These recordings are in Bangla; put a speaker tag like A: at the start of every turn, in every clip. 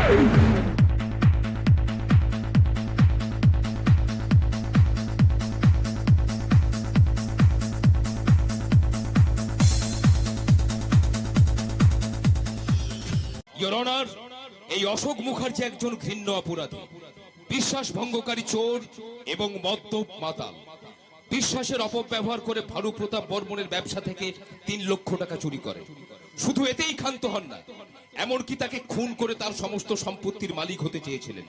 A: ইওর অনার, এই অশোক মুখার্জি একজন ঘৃণ্য অপরাধী, বিশ্বাস ভঙ্গকারী চোর এবং মদ্যপ মাতাল। বিশ্বাসের অপব্যবহার করে ভানু প্রতাপ বর্মনের ব্যবসা থেকে 3 লক্ষ টাকা চুরি করে। শুধু এতেই ক্ষান্ত হন না, এমনকি তাকে খুন করে তার সমস্ত সম্পত্তির মালিক হতে চেয়েছিলেন।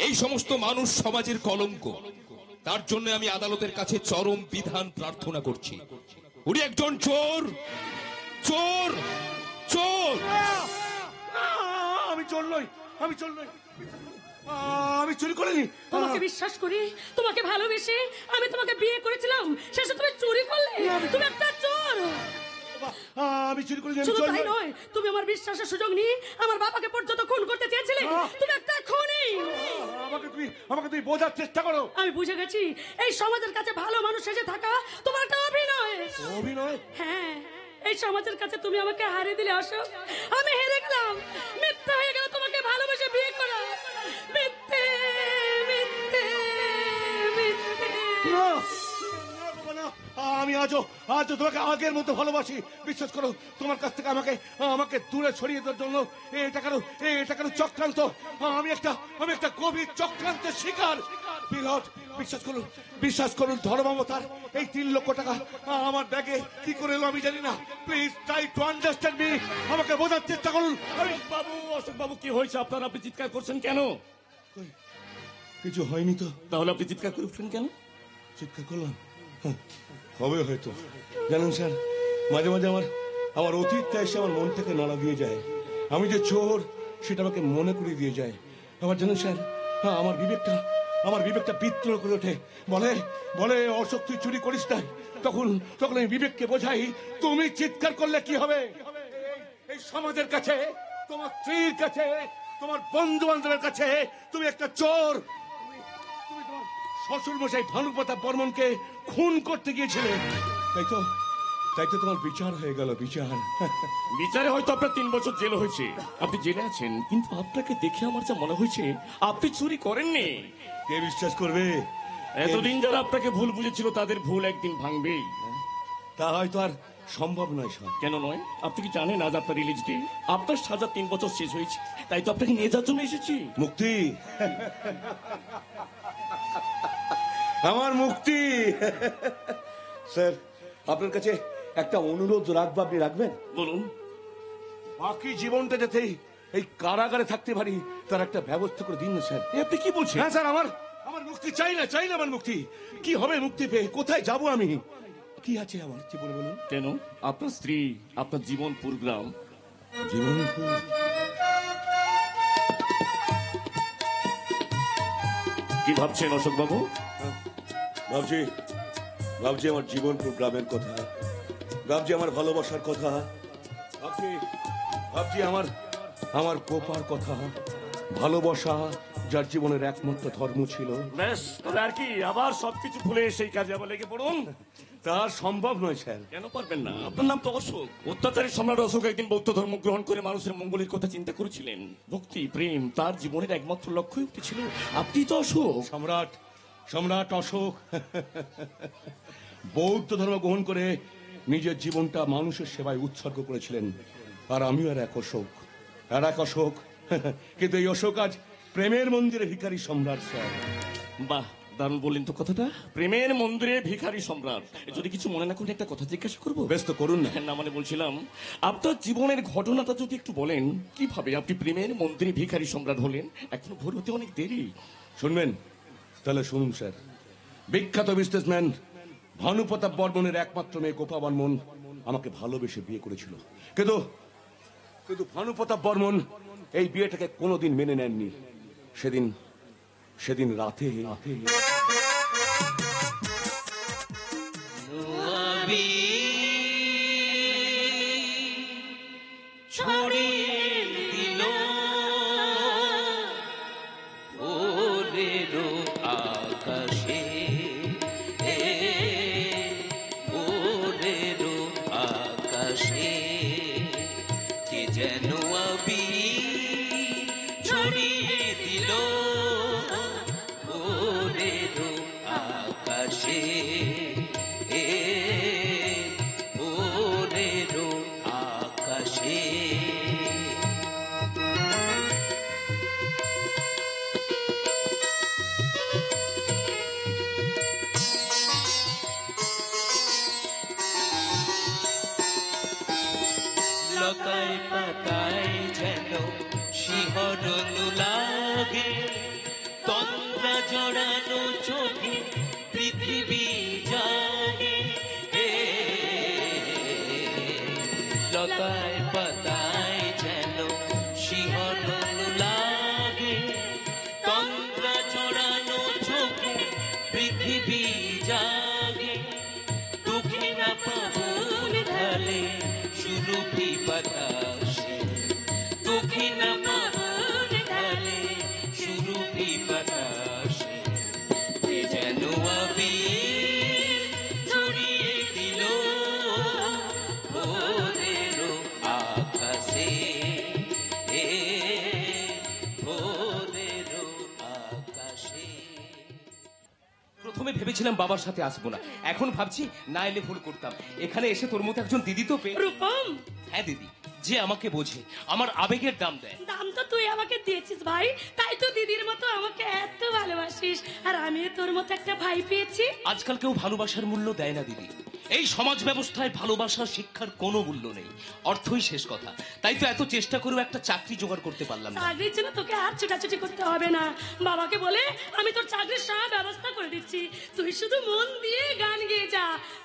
A: এই সমস্ত মানুষ সমাজের কলঙ্ক। তার জন্য আমি আদালতের কাছে চরম বিধান প্রার্থনা করছি। উনি একজন চোর, চোর, চোর।
B: আমি চোর নই, আমি চোর নই, আমি চুরি করিনি।
C: তোমাকে বিশ্বাস করি, তোমাকে ভালোবেসে আমি তোমাকে বিয়ে করেছিলাম, শেষে তুমি চুরি করলে। তুমি একটা চোর।
B: আমি চুরি করিনি।
C: শুধু তাই নয়, তুমি আমার বিশ্বাসের সুযোগ নিয়ে আমার বাবাকে পর্যন্ত খুন করতে চেয়েছিলে। তুমি একটা খুনি।
B: আমাকে তুমি বোঝার চেষ্টা করো।
C: আমি বুঝে গেছি, এই সমাজের কাছে ভালো মানুষ এসে থাকা তোমার একটা অভিনয়।
B: অভিনয়?
C: হ্যাঁ, এই সমাজের কাছে তুমি আমাকে হারিয়ে দিলে অশোক। আমি হেরে গেলাম, মিথ্যা হয়ে গেল তোমাকে ভালোবেসে বিয়ে করা। মিথ্যে, মিথ্যে, মিথ্যে।
B: আমি আজও তোমাকে আগের মতো ভালোবাসি। বিশ্বাস করো, তোমার কাছ থেকে আমাকে দূরে সরিয়ে দেওয়ার জন্য এটা কেন চক্রান্ত। আমি একটা গভীর চক্রান্তের শিকার। বিশ্বাস করুন ধর্মাবতার এই 3 লক্ষ টাকা আমার ব্যাগে কি করে এলো আমি জানি না। Please try to understand me. আমাকে বোঝার চেষ্টা করুন।
D: বাবু, অশোক বাবু, কি হয়েছে আপনার? আপনি চিৎকার করছেন কেন?
B: কিছু হয়নি তো।
D: তাহলে আপনি চিৎকার করে উঠলেন কেন?
B: চিৎকার করলাম হবে হয়তো। জানেন স্যার, মাঝে মাঝে আমার অতীতটা এসে আমার মন থেকে নাড়া দিয়ে যায়। আমি যে চোর সেটা আমাকে মনে করিয়ে দিয়ে যায়। আবার জানেন স্যার, আমার বিবেকটা বিদ্রোহ করে ওঠে। বলে অশোক তুই চুরি করিস না। তখন আমি বিবেককে বোঝাই, তুমি চিৎকার করলে কি হবে? এই সমাজের কাছে, তোমার স্ত্রীর কাছে, তোমার বন্ধু বান্ধবের কাছে তুমি একটা চোর। তুমি তোমার শ্বশুর মশাই ভানু প্রতাপ বর্মনকে খুন করতে গিয়েছিলে। তাই তো তোমার বিচার হয়ে গেল।
D: বিচারে হয়তো আপনার 3 বছর জেল হয়েছে, আপনি জেলে আছেন, কিন্তু আপনাকে দেখে আমার যা মনে হয়েছে আপনি চুরি করেননি।
B: কে বিশ্বাস করবে?
D: এতদিন যারা আপনাকে ভুল বুঝেছিল তাদের ভুল একদিন ভাঙবেই।
B: তা হয়তো আর সম্ভব নয় স্যার।
D: কেন নয়? আপনি কি জানেন আজ আপনার রিলিজ ডে? আপনার সাজা 3 বছর শেষ হয়েছে, তাই তো আপনাকে নিয়ে যাওয়ার জন্য এসেছি।
B: মুক্তি, আমার মুক্তি। স্যার, আপনার কাছে একটা অনুরোধ রাখবো, আপনি রাখবেন?
D: বলুন।
B: বাকি জীবনটা যাতে এই কারাগারে থাকতে পারি তার একটা ব্যবস্থা করে দিন না স্যার।
D: আপনি কি বলছেন?
B: হ্যাঁ স্যার, আমার মুক্তি চাই না আমার মুক্তি। কি হবে মুক্তি পেয়ে? কোথায় যাব আমি? কি আছে আমার জীবনে বলুন?
D: কেন? আপনার স্ত্রী, আপনার জীবনপুর গ্রাম।
B: জীবনপুর?
D: কি ভাবছেন অশোক বাবু?
B: ভাবছি আমার জীবনপুর গ্রামের কথা, ভাবছি আমার ভালোবাসার কথা, ভাবছি আমার কোপার কথা। ভালোবাসা যার জীবনের একমাত্র ধর্ম ছিল।
D: বেশ, তবে আর কি, আবার সবকিছু ভুলে সেই কাজে আবার লেগে পড়ুন।
B: তা সম্ভব নয় স্যার।
D: কেন পারবেন না? আপনার নাম তো অশোক। অত্যাচারী সম্রাট অশোক একদিন বৌদ্ধ ধর্ম গ্রহণ করে মানুষের মঙ্গলের কথা চিন্তা করেছিলেন। ভক্তি, প্রেম তার জীবনের একমাত্র লক্ষ্যই উঠেছিল। আপনি তো অশোক।
B: সম্রাট অশোক বৌদ্ধ ধর্ম গ্রহণ করে নিজের জীবনটা মানুষের সেবায় উৎসর্গ করেছিলেন। আর আমিও আর এক অশোক কিন্তু এই অশোক আজ প্রেমের মন্দিরে ভিখারি সম্রাট স্যার।
D: বাহ, দারুণ বললেন তো কথাটা। প্রেমের মন্দিরে ভিখারি সম্রাট। যদি কিছু মনে না করে একটা কথা জিজ্ঞাসা করবো?
B: ব্যস্ত করুন না।
D: না মানে বলছিলাম, আপনার জীবনের ঘটনাটা যদি একটু বলেন, কিভাবে আপনি প্রেমের মন্দিরে ভিখারি সম্রাট হলেন? এখনো ভোর হতে অনেক দেরি।
B: শুনবেন? তাহলে শুনুন স্যার। বিখ্যাত বিজনেসম্যান ভানু প্রতাপ বর্মনের একমাত্র মেয়ে গোপা বর্মন আমাকে ভালোবেসে বিয়ে করেছিল। কিন্তু ভানু প্রতাপ বর্মন এই বিয়েটাকে কোনোদিন মেনে নেননি। সেদিন রাতে
E: যেন আবি ছড়িয়ে দিল ভোরের আকাশে, ভোরের আকাশে। লতায় পাতায় যেন শিহরণ লাগে, তন্দ্রা জড়ানো চোখে পৃথিবী জাগে। লতায় পাতায় যেন শিহরণ লাগে, তন্দ্রা জড়ানো চোখে পৃথিবী জাগে। দক্ষিণা পাবন ঢালে সুরভি বাতাসে, দক্ষিণা পাবন ঢালে সুরভি বাতাসে। এ যেন আবির ছড়িয়ে দিল ভোরের আকাশে, ভোরের আকাশে।
A: প্রথমে ভেবেছিলাম বাবার সাথে আসবো না, এখন ভাবছি না এলে ভুল করতাম। এখানে এসে তোর মতো একজন দিদি তো পেয়ে।
C: রূপম,
A: হ্যাঁ দিদি, যে আমাকে বোঝে, আমার আবেগের দাম দেয়।
C: দাম তো তুই আমাকে দিয়েছিস ভাই, তাই তো দিদির মতো আমাকে এত ভালোবাসিস। আর আমি তোর মতো একটা ভাই পেয়েছি।
A: আজকাল কেউ ভালোবাসার মূল্য দেয় না দিদি। এই সমাজ ব্যবস্থায় ভালোবাসা শিক্ষার কোনো মূল্য নেই, অর্থই শেষ কথা। তাই তো এত চেষ্টা করেও একটা চাকরি জোগাড় করতে পারলাম না।
C: চাকরির জন্য তোকে আর ছোটাছুটি করতে হবে না। বাবাকে বলে আমি তোর চাকরির সব ব্যবস্থা করে দিচ্ছি। তুই শুধু মন দিয়ে গান গেয়ে যা।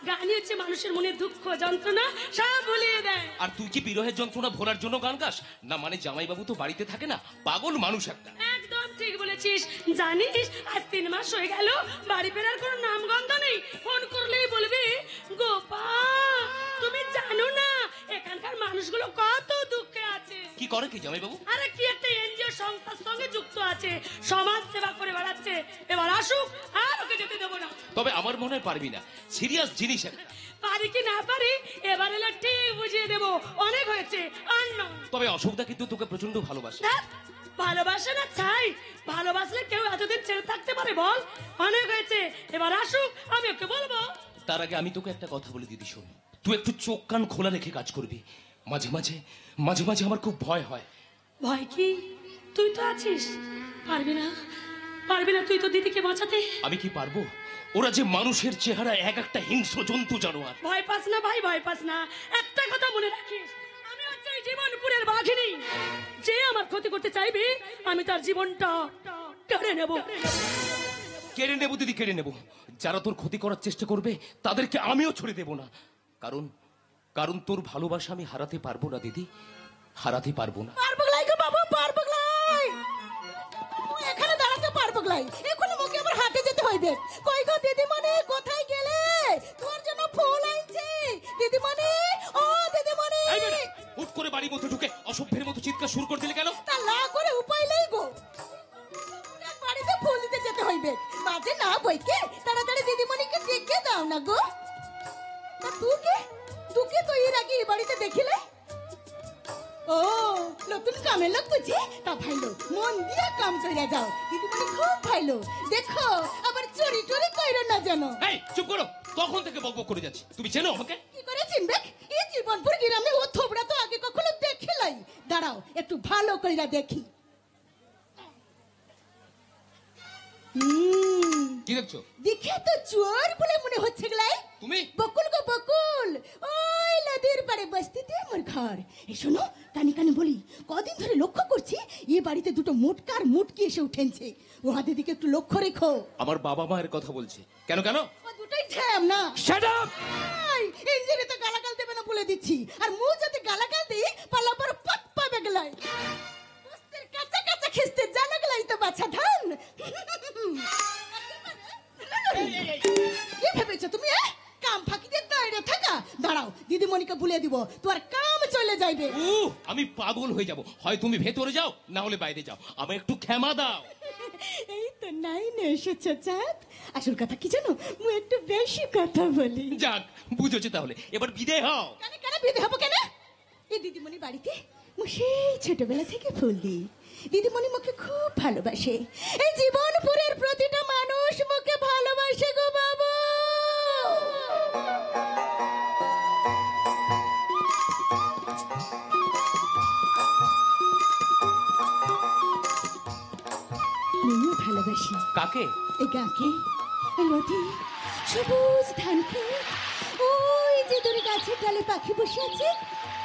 C: গানই হচ্ছে মানুষের মনে দুঃখ যন্ত্রণা সব ভুলিয়ে দেয়।
A: আর তুই কি বিরহের যন্ত্রণা ভোলার জন্য গান গাস না? মানে জামাইবাবু তো বাড়িতে থাকে না, পাগল মানুষ একটা।
C: একদম ঠিক বলেছিস। জানিস আজ 3 মাস হয়ে গেল বাড়ি ফেরার কোনো নামগন্ধ নেই। ফোন করলেই বলবি গোপাল তুমি জানো না এখানকার মানুষগুলো কত দুঃখে আছে।
A: কি করে কি জামাইবাবু?
C: আরে কি একটা এনজিও সংস্থার সঙ্গে যুক্ত আছে, সমাজ সেবা করে বেড়াচ্ছে। এবার আসুক, আর ওকে যেতে দেবো না।
A: তবে আমার মনে হয় পারবি না, সিরিয়াস জিনিস একটা।
C: পারি কি না পারি এবার এলে ঠিক বুঝিয়ে দেবো। অনেক হয়েছে আর না।
A: তবে অশোকদা কিন্তু তোকে প্রচন্ড ভালোবাসে।
C: ধ্যাৎ, ভালোবাসে না চাই? ভালোবাসলে কেউ এতদিন ছেড়ে থাকতে পারে বল? অনেক হয়েছে, এবার আসুক, আমি ওকে বলবো।
A: তার আগে আমি তোকে একটা কথা বলে দিদি, শোন। তুই একটু চোখ কান খোলা রেখে কাজ করবি। মাঝে মাঝে মাঝে মাঝে আমার খুব ভয় হয়।
C: ভয় কি? তুই তো আছিস। পারবি না, পারবি না তুই তো দিদিকে বাঁচাতে।
A: আমি কি পারবো? ওরা যে মানুষের চেহারা, এক একটা হিংস্র জন্তু জানোয়ার।
C: ভয় পাস না ভাই, ভয় পাস না। একটা কথা মনে রাখিস, আমি হচ্ছে এই জীবনপুরের বাঘিনী। যে আমার ক্ষতি করতে চাইবে আমি তার জীবনটা কেড়ে নেব।
A: কেড়ে নেবো দিদি, কেড়ে নেবো। যারা তোর ক্ষতি করার চেষ্টা করবে তাদেরকে আমিও ছড়ে দেব না। কারণ কারণ তোর ভালোবাসা আমি হারাতে পারবো না দিদি, হারাতে পারবো না।
F: পারবো গলাই গো বাবু, পারবো গলাই। এখানে দাঁড়াতে পারবো গলাই। এখন মুখে আবার হাঁটে যেতে হইবে। কই গো দিদিমণি, কোথায় গেলে? তোর জন্য ফুল আনছি দিদিমণি। ও দিদিমণি,
A: এই বেটা, হুট করে বাড়ির মধ্যে ঢুকে অসভ্যের মতো চিৎকার শুরু করে দিলে কেন?
F: তা না করে উপায় নেই গো। বাড়িতে ফুল দিতে যেতে হইবে। মাঝে না বইকে তাড়াতাড়ি দিদিমণিকে ডেকে দাও না গো। তা তুকে তো এর আগে এই বাড়িতে দেখিলে? ও নতুন কামের লোক বুঝি? তা ভাইলো, মন দিয়ে কাম কইরা যাও। দিদিমণি খুব ভাইলো। দেখো আবার চুরি টুরি কইরো না যেন।
A: এই চুপ করো, তখন থেকে বকবক করে যাচ্ছি। তুমি চেনো আমাকে?
F: কি করে চিনবে? এই জীবনপুর গ্রামে ও থোবড়া তো আগে কখনো দেখিলাই। দাঁড়াও একটু ভালো কইরা দেখি।
A: কি দেখছো?
F: দেখে তো চোর বলে মনে হচ্ছে গলাই।
A: তুমি?
F: বকুল গো বকুল, ওই নদীর পাড়ে বস্তিতে আমার ঘর। এই শোনো, কানি কানি বলি, কদিন ধরে লক্ষ্য করছি এই বাড়িতে দুটো মোটকার মুটকি এসে উঠেছে। ওহাদের দিকে একটু লক্ষ্য রেখো।
A: আমার বাবা মায়ের কথা বলছে। কেন কেন?
F: ও দুটোই ঠ্যাম না।
A: Shut up!
F: ইঞ্জিনে তো গালাগাল দেবে না বলে দিচ্ছি। আর মু যদি গালাগাল দিই পালা পর পট পাবে গলাই। বস্তির কাঁচা কাঁচা খিস্তে জানা গলাই তো বাছা ধান। কি ভেবেছো তুমি? কাম ফাঁকি দিয়ে দাঁড়িয়ে থাকা? দাঁড়াও, দিদিমণিকে বলে দিব, তোমার কাম চলে যাইবে।
A: আমি পাগল হয়ে যাব। হয় তুমি ভেতরে যাও, না হলে বাইরে যাও। আমায় একটু ক্ষমা দাও।
F: এই তো নাই না এসেছো চাঁদ। আসল কথা কি জানো, মু একটু বেশি কথা বলি।
A: যাক, বুঝেছি তাহলে। এবার বিদায় হও।
F: কেন কেন বিদে হবো কেন? এই দিদিমণি বাড়িতে সেই ছোটবেলা থেকে ফুল দিই। দিদিমণি মুখে খুব ভালোবাসে। এই জীবনপুরের প্রতিটা মানুষ মুখে ভালোবাসে গো বাবু। আমিও ভালোবাসি।
E: কাকে?
F: এই গাকে, এই নদী, সবুজ ধান ক্ষেত, ওই যে দূরে গাছের ডালে পাখি বসে আছে,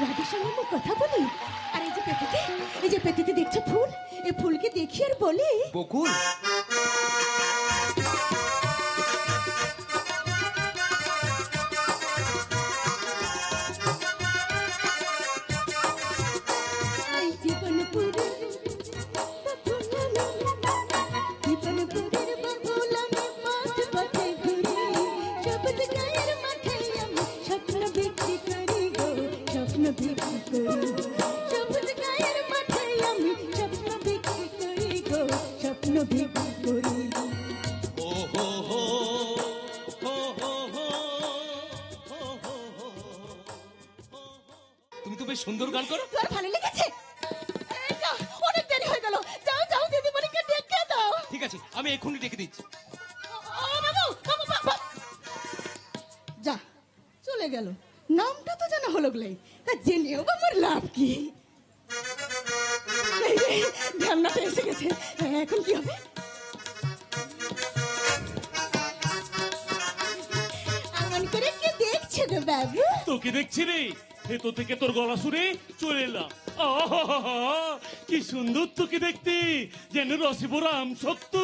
F: রাতের সঙ্গে আমি কথা বলি। আর এই যে পেটিতে, এই যে পেটিতে দেখছো ফুল, এই ফুলকে দেখি আর বলি
E: বকুল।
F: এই জীবনপুরের বাবুল আমি, জীবনপুরের বাবুল আমি, পথ পথে ঘুরি, সবুজ গায়ের মাঠে আমি স্বপ্ন বিক্রি করি গো, স্বপ্ন বিক্রি করি। সবুজ গায়ের মাঠে আমি স্বপ্ন বিক্রি করি গো, স্বপ্ন বিক্রি করি।
A: তুমি তো বেশ সুন্দর গান করো।
F: তোর ভালো লেগেছে? এই যাও, অনেক দেরি হয়ে গেল, যাও যাও দিদিমণিকে ডেকে দাও।
A: ঠিক আছে, আমি এক্ষুনি ডেকে দিচ্ছি।
F: যা, চলে গেল। নামটা তো জানা হলো গলাই, তা জেনেও বা আমার লাভ কি? এই রে, ঢ্যামনাটা এসে গেছে, এখন কি হবে? এমন করে কি দেখছে গো বাবু?
D: তোকে দেখছি রে, ভেতর থেকে তোর গলা শুনে চলে এলাম। আহা, কি সুন্দর তোকে দেখতে, যেন রসে ভরা আম সত্য।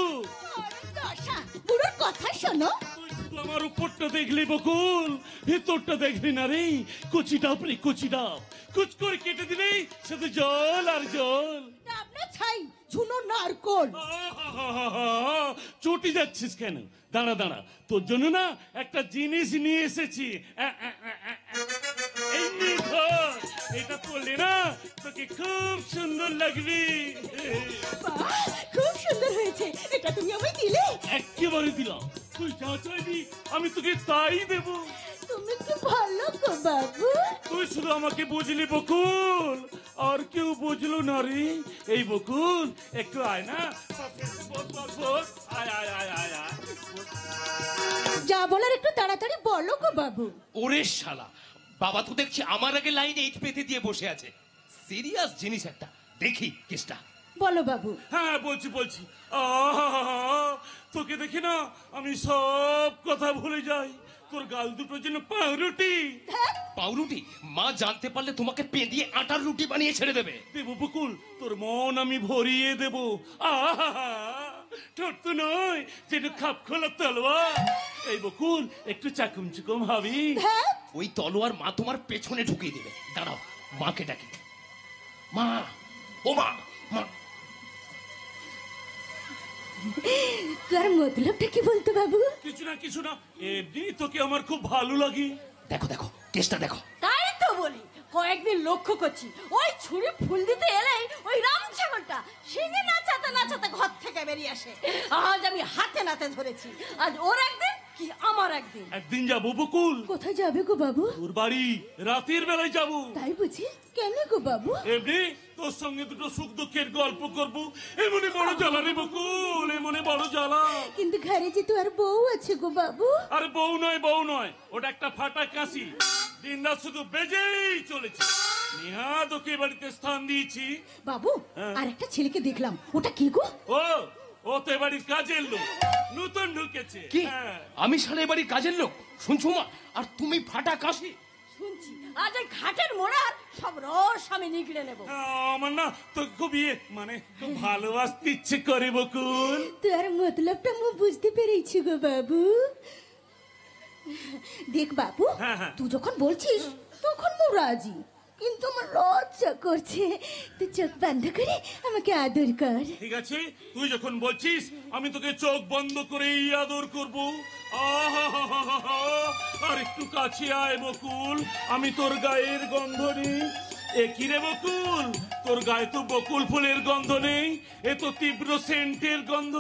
F: দশা, বুড়োর কথা শোনো।
D: তুই শুধু আমার উপরটা দেখলি বকুল, ভেতরটা দেখলি না রে। কচি ডাব রে, কচি ডাব, কুচ করে কেটে দিলেই শুধু জল আর জল।
F: ডাব না ছাই, ঝুনো নারকোল।
D: আহা, চটি যাচ্ছিস কেন? দাঁড়া দাঁড়া, তোর জন্য না একটা জিনিস নিয়ে এসেছি। এই নে ধর, এটা পড়লে না তোকে খুব সুন্দর লাগবে।
F: বাহ, খুব সুন্দর হয়েছে, এটা তুমি আমায় দিলে?
D: একেবারে দিলাম, তুই যা চাইবি আমি তোকে তাই দেব।
F: তুমি কি ভালো গো বাবু।
D: তুই শুধু আমাকে বুঝলি বকুল, আর কেউ বুঝলো না রে। এই বকুল, একটু আয় না। আয় আয় আয় আয় আয়।
F: যা বলার একটু তাড়াতাড়ি বলো গো বাবু।
A: ওরে শালা, বাবা তো দেখছি আমার আগে লাইনে ইট পেতে দিয়ে বসে আছে। সিরিয়াস জিনিস একটা, দেখি কেসটা।
F: বলো বাবু।
D: হ্যাঁ বলছি বলছি। আহা, তোকে দেখি না আমি সব কথা ভুলে যাই। তোর গাল দুটো যেন পাউরুটি।
A: পাউরুটি? মা জানতে পারলে তোমাকে পেঁদিয়ে আটার রুটি বানিয়ে ছেড়ে দেবে।
D: দেব বকুল, তোর মন আমি ভরিয়ে দেব। আহা, ঠোঁট তো নয়, যেন খাপ খোলা তলোয়ার। এই বকুল, একটু চাকুম চুকুম হবি?
A: ওই তলোয়ার মা তোমার পেছনে ঢুকিয়ে দেবে। দাঁড়াও, মাকে ডাকি। মা, ও মা, মা।
F: তোর মতলবটা কি বলতো বাবু?
D: কিছু না কিছু না, এমনি তোকে আমার খুব ভালো লাগে।
A: দেখো দেখো, কেসটা দেখো।
C: তাই তো বলি, কয়েকদিন লক্ষ্য করছি ওই ছুরি ফুল দিতে এলেই ওই রাম ছাগলটা শিঙে নাচাতে নাচাতে ঘর থেকে বেরিয়ে আসে। আজ আমি হাতে নাতে ধরেছি, আজ ওর একদিন কি আমার একদিন।
D: একদিন যাবো বকুল,
F: কোথায় যাবে গো বাবু?
D: তোর বাড়ি রাতের বেলায় যাবো।
F: তাই বুঝি? কেন গো বাবু?
D: এমনি তোর সঙ্গে দুটো সুখ দুঃখের গল্প করবো। এমনি বড় জ্বালা রে বকুল, এমনি বড় জ্বালা।
F: কিন্তু ঘরে যে তো আর বউ আছে গো বাবু।
D: আরে বউ নয়, বউ নয়, ওটা একটা ফাটা কাশি, দিন রাত শুধু বেজেই চলেছে। নিহাত ওকে বাড়িতে স্থান দিয়েছি।
F: বাবু, আর একটা ছেলেকে দেখলাম, ওটা কি গো?
D: ও তো এবাড়ির কাজের লোক, নতুন ঢুকেছে।
A: কি?
D: হ্যাঁ।
A: আমি শালা বাড়ির কাজের লোক, শুনছো মা? আর তুমি ফাটা কাশি?
C: শুনছি আজ ওই ঘাটের মোড়ার সব রস আমি নিগড়ে নেবো।
D: আমার না তো খুব মানে খুব ভালোবাসতে ইচ্ছে করে বকুল।
F: তোর মতলবটা আমি বুঝতে পেরেছি গো বাবু। দেখ বাবু,
D: হ্যাঁ, হ্যাঁ।
F: তুই যখন বলছিস তখন মু রাজি, কিন্তু আমার লজ্জা করছে। তুই চোখ বন্ধ করে আমাকে আদর কর।
D: ঠিক আছে, তুই যখন বলছিস আমি তোকে চোখ বন্ধ করেই আদর করব। আর একটু কাছে আয় বকুল, আমি তোর গায়ের গন্ধ নেই। এ কি রে বকুল, তোর গায়ে তো বকুল ফুলের গন্ধ নেই, এ তো তীব্র সেন্টের গন্ধ।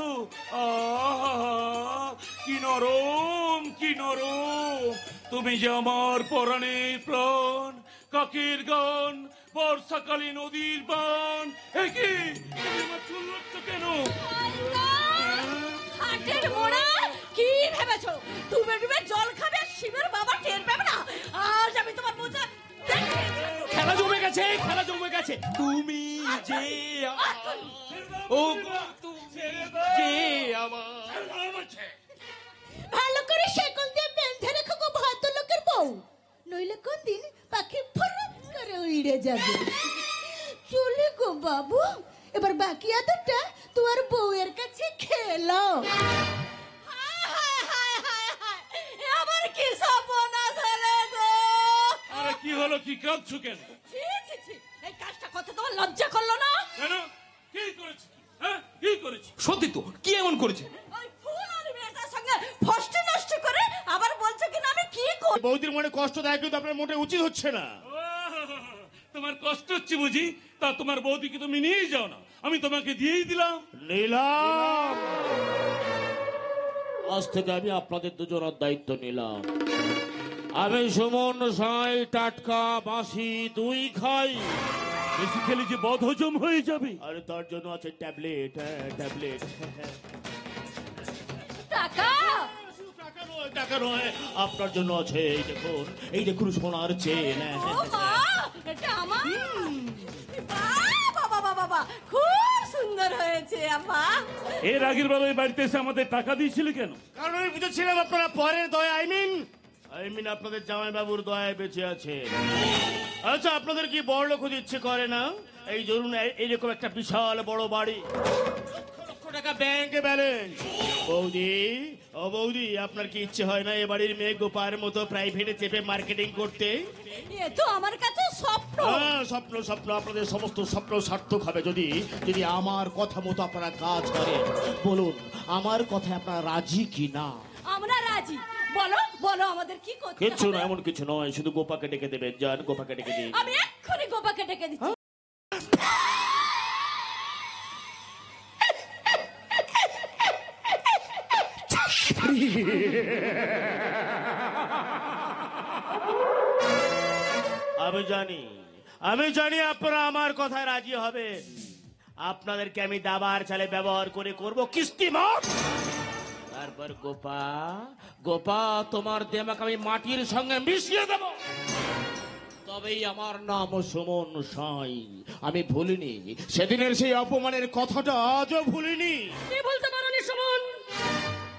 D: কি নরম, কি নরম, তুমি যে আমার পরাণের প্রাণ। কাকের গান, বর্ষাকালে নদীর বান। এ কি, তুমি আমার চুল লড়ছো কেন?
F: হাটের মোড়া কি ভেবেছো ডুবে ডুবে জল খাবে আর শিবের বাবা টের পাবে না? আজ আমি তোমার মজা
A: খেলা জমে গেছে, খেলা জমে গেছে। তুমি যে ও যে আমার
F: ভালো করে শেকল দিয়ে বেঁধে রেখো গো ভদ্রলোকের বউ, নইলে কোন দিন পাখি ফুরুত করে উড়ে যাবে। চলে গো বাবু, এবার বাকি আদরটা তোমার বউয়ের কাছে খেলো। আমার কি সর্বনাশ হলো গো!
D: আরে কি হলো, কি কাঁদছো কেন?
F: ছি, ছি, ছি, এই কাজটা করতে তোমার লজ্জা করলো না?
D: কেন, কি করেছি? হ্যাঁ, কি করেছি?
A: সত্যি তো, কি এমন করেছে?
F: ওই ফুল আর মেয়েটার সঙ্গে ফষ্টি নষ্ট করে আবার বলছো কিনা আমি কি করি?
B: বৌদির মনে কষ্ট দেয় কিন্তু আপনার মোটে উচিত হচ্ছে না।
D: তোমার কষ্ট হচ্ছে বুঝি? তা তোমার বৌদিকে তুমি নিয়েই যাও না, আমি তোমাকে দিয়েই দিলাম।
G: নিলাম, আজ থেকে আমি আপনাদের দুজনের দায়িত্ব নিলাম। আমি সুমন সাঁই টাটকা বাঁশি দুই খাই।
D: বেশি খেলে যে বদ হজম হয়ে যাবে।
G: আরে তার জন্য আছে ট্যাবলেট। হ্যাঁ, ট্যাবলেট।
F: টাকা
G: টাকা নয়, আপনার জন্য আছে এই দেখুন সোনার চেন।
F: ও মা, এটা আমার? বাবা বাবা বাবা, খুব সুন্দর হয়েছে আম্মা।
D: এর আগের বার ওই বাড়িতে এসে আমাদের টাকা দিয়েছিলে কেন?
G: কারণ আমি বুঝেছিলাম আপনারা পরের দয়া আই মিন আপনাদের জামাই বাবুর দয়ায় বেঁচে আছে। আচ্ছা, আপনাদের কি বড় লোক হতে ইচ্ছে করে না? এই ধরুন এইরকম একটা বিশাল বড় বাড়ি, লক্ষ লক্ষ টাকা ব্যাংকে ব্যালেন্স। বৌদি, ও বৌদি, আপনার কি ইচ্ছে হয় না এ বাড়ির মেয়ে গোপার মতো প্রাইভেটে চেপে মার্কেটিং করতে?
F: এ তো আমার কাছে স্বপ্ন।
G: হ্যাঁ, স্বপ্ন স্বপ্ন, আপনাদের সমস্ত স্বপ্ন সার্থক হবে যদি যদি আমার কথা মতো আপনারা কাজ করেন। বলুন, আমার কথায় আপনারা রাজি কি না?
F: আমরা রাজি। বলো বলো আমাদের কি করতে
G: কিচ্ছু
F: হবে?
G: না, এমন কিছু নয়, শুধু গোপাকে ডেকে দেবেন। যান, গোপাকে ডেকে দিন।
F: আমি এক্ষুনি গোপাকে ডেকে দিচ্ছি।
G: আমি জানি আপনারা আমার কথায় রাজি হবেন। আপনাদেরকে আমি দাবার চালে ব্যবহার করে করব কিস্তি মাপ। তারপর গোপা তোমার দেমাক আমি মাটির সঙ্গে মিশিয়ে দেব। তবেই আমার নাম সুমন সাঁই। আমি ভুলিনি সেদিনের সেই অপমানের কথাটা, আজও ভুলিনি।
C: কি বলতে পারোনি সুমন?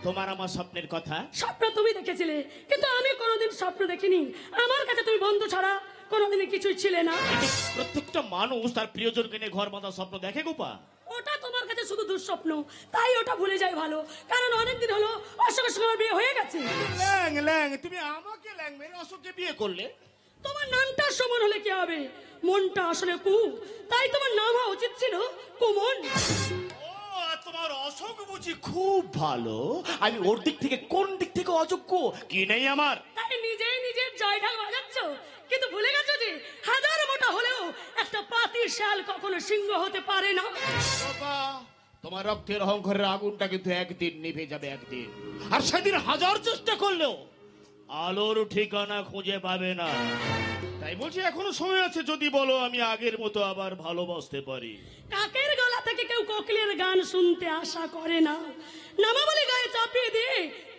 G: তোমার আমার স্বপ্নের কথা
C: স্বপ্ন তুমি দেখেছিলে, কিন্তু আমি কোনোদিন স্বপ্ন দেখিনি। আমার কাছে তুমি বন্ধু ছাড়া কোনোদিনই কিছুই ছিলে না।
G: প্রত্যেকটা মানুষ তার প্রিয়জনকে নিয়ে ঘর বাঁধার স্বপ্ন দেখে গোপা।
C: ওটা তোমার কাছে শুধু দুঃস্বপ্ন, তাই ওটা ভুলে যাই ভালো। কারণ অনেকদিন হলো অশোকের সঙ্গে আমার বিয়ে হয়ে গেছে।
G: ল্যাং, তুমি আমাকে ল্যাং মেরে অশোককে বিয়ে করলে?
C: তোমার নামটা সুমন হলে কি হবে? মনটা আসলে কু, তাই তোমার নাম হওয়া উচিত ছিল কুমন।
G: ও, তোমার অশোক বুঝি খুব ভালো। আমি ওর দিক থেকে কোন দিক থেকে অযোগ্য কি নেই আমার?
C: তাই নিজেই নিজের জয়ঢাল বাজাচ্ছ, কিন্তু ভুলে গেছো যে হাজার মোটা হলেও একটা পাতির শাল কখনো সিংহ হতে পারে না।
G: বাবা, তোমার রক্তের অহংকারের আগুনটা কিন্তু একদিন নিভে যাবে, একদিন। আর সেদিন হাজার চেষ্টা করলেও আলোর ঠিকানা খুঁজে পাবে না। তাই বলছি এখনো সময় আছে, যদি বলো আমি আগের মতো আবার ভালোবাসতে পারি।
C: কাকের গলা থেকে কেউ কোকিলের গান শুনতে আশা করে না। নামাবলি গায়ে চাপিয়ে দিয়ে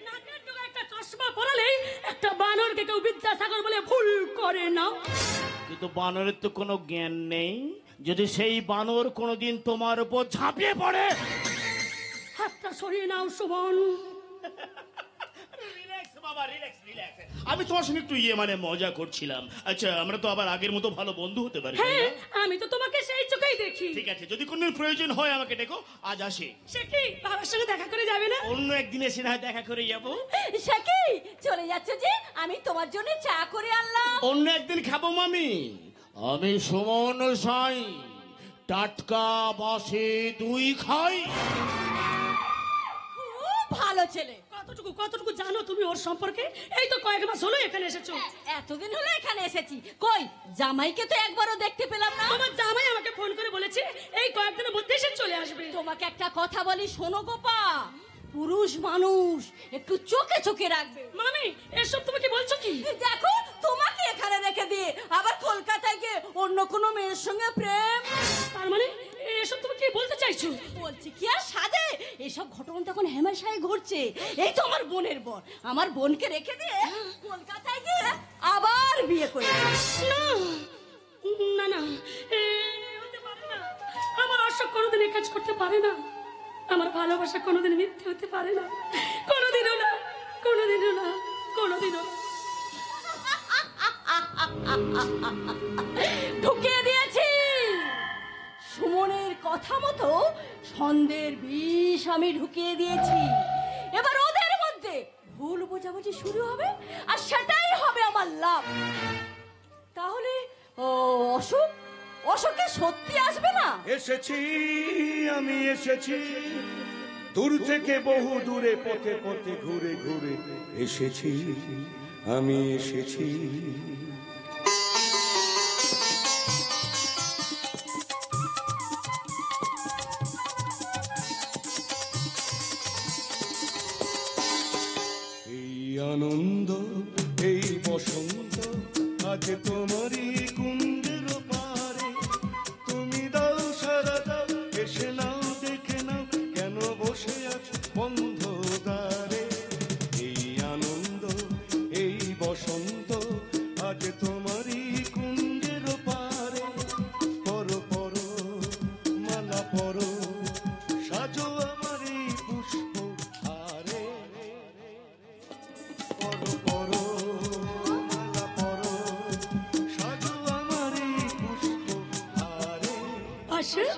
C: নাকের ডগায় একটা চশমা পরালেই একটা বানরকে কেউ বিদ্যাসাগর বলে ভুল করে না।
G: কিন্তু বানরের তো কোনো জ্ঞান নেই। যদি সেই বানর কোনোদিন তোমার উপর ঝাঁপিয়ে পড়ে,
C: হাতটা সরিয়ে নাও সুমন।
G: আমি তোমার সঙ্গে একটু মজা করছিলাম। আচ্ছা, আমরা তো আবার আগের মতো ভালো বন্ধু হতে পারি, তাই
C: হ্যাঁ,
G: না?
C: আমি তো তোমাকে সেই চোখেই দেখি।
G: ঠিক আছে, যদি কোনদিন প্রয়োজন হয় আমাকে ডেকো, আজ আসি।
C: সে কি বাবার সঙ্গে দেখা করে যাবে না?
G: অন্য একদিন এসে না হয় দেখা করে যাবো।
F: সে কি চলে যাচ্ছে যে? আমি তোমার জন্য চা করে আনলাম।
G: অন্য একদিন খাবো মামি। আমি সুমন সাঁই টাটকা বাঁশি দুই খাই।
F: খুব ভালো ছেলে।
C: কতটুকু জানো তুমি ওর সম্পর্কে? এই তো কয়েক মাস হলো এখানে এসেছো।
F: এতদিন হলো এখানে এসেছি, কই জামাইকে তো একবারও দেখতে পেলাম না।
C: আমার জামাই আমাকে ফোন করে বলেছে এই কয়েকদিনের মধ্যে সে চলে আসবে।
F: তোমাকে একটা কথা বলি, শোনো গোপা, পুরুষ মানুষ একটু চোখে চোখে রাখবে।
C: মামি, এসব তুমি কি বলছো কি?
F: দেখো তোমাকে এখানে রেখে দিয়ে আবার কলকাতায় গিয়ে অন্য কোনো মেয়ের সঙ্গে প্রেম।
C: তার মানে এসব তুমি কি বলতে চাইছো?
F: বলছি কি আর সাধে, এসব ঘটনা তখন হেমেশাই ঘটছে। এই তো আমার বোনের বোন, আমার বোনকে রেখে দিয়ে কলকাতায় গিয়ে আবার বিয়ে করেছে।
C: না না না, এ হতে পারে না। আমার অশোক কোনোদিন এই কাজ করতে পারে না। আমার ভালোবাসা কোনোদিন মিথ্যে হতে পারে না, কোনোদিনও না, কোনোদিনও না, কোনোদিনও না।
F: ঢুকিয়ে দিয়েছি সুমনের কথা মতো, ছন্দের বিষ আমি ঢুকিয়ে দিয়েছি। এবার ওদের মধ্যে ভুল বোঝাবুঝি শুরু হবে, আর সেটাই হবে আমার লাভ। তাহলে অশোক, অশোকে সত্যি আসবে না?
B: এসেছি, আমি এসেছি, দূর থেকে বহু দূরে পথে পথে ঘুরে ঘুরে এসেছি, আমি এসেছি। এই আনন্দ, এই বসন্ত, আজ তোমারই কুঞ্জের পারে। তুমি দাও সারা দাও, এসে নাও, দেখে নাও, কেন বসে আছো বন্ধ দ্বারে। এই আনন্দ, এই বসন্ত, আজ তোমারই কুঞ্জের পারে। পরো পরো মালা পরো, সাজো আমার এই পুষ্প হারে। পরো পরো মালা পরো, সাজো আমার এই পুষ্প হারে।
C: অশোক,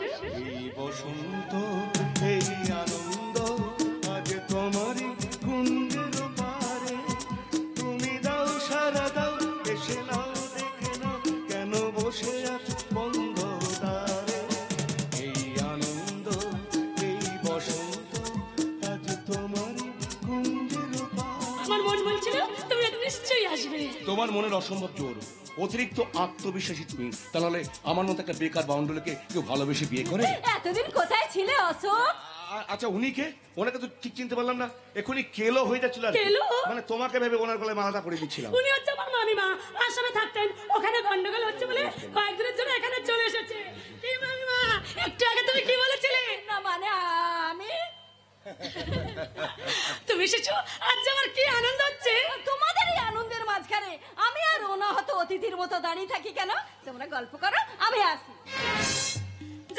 B: এই বসন্ত, এই আনন্দ, আজ তোমারই কুঞ্জের পারে। তুমি দাও সারা দাও, এসে নাও, দেখে নাও, কেন বসে আছো বন্ধ দ্বারে। এই আনন্দ, এই বসন্ত, আজ তোমারই কুঞ্জের পারে।
C: আমার মন বলছিল তুমি এটা নিশ্চয়ই আসবে।
B: তোমার মনের অসম্ভব জোর, অতিরিক্ত আত্মবিশ্বাসী তুমি। তাহলে আমার মতো একটা বেকার বাউন্ডুলকে কেউ ভালোবেসে বিয়ে করে?
F: এতদিন কোথায় ছিলে অশোক?
B: আচ্ছা, উনি কে? ওনাকে তো ঠিক চিনতে পারলাম না। এখনই কেলো হয়ে যাচ্ছিল আর কি।
C: কেলো?
B: মানে তোমাকে ভেবে ওনার গলায় মালাটা করে দিচ্ছিলাম।
C: উনি হচ্ছে আমার মামিমা, আসামে থাকতেন, ওখানে গন্ডগোল হচ্ছে বলে কয়েকদিনের জন্য এখানে চলে এসেছে। কি মামিমা, একটু আগে তুমি কি বলেছিলে?
F: না মানে আমি,
C: তুমি এসেছো, আজ আমার কি আনন্দ হচ্ছে।
F: তোমাদের এই আনন্দের মাঝখানে আমি আর অনাহত অতিথির মতো দাঁড়িয়ে থাকি কেন? তোমরা গল্প করো, আমি আসি।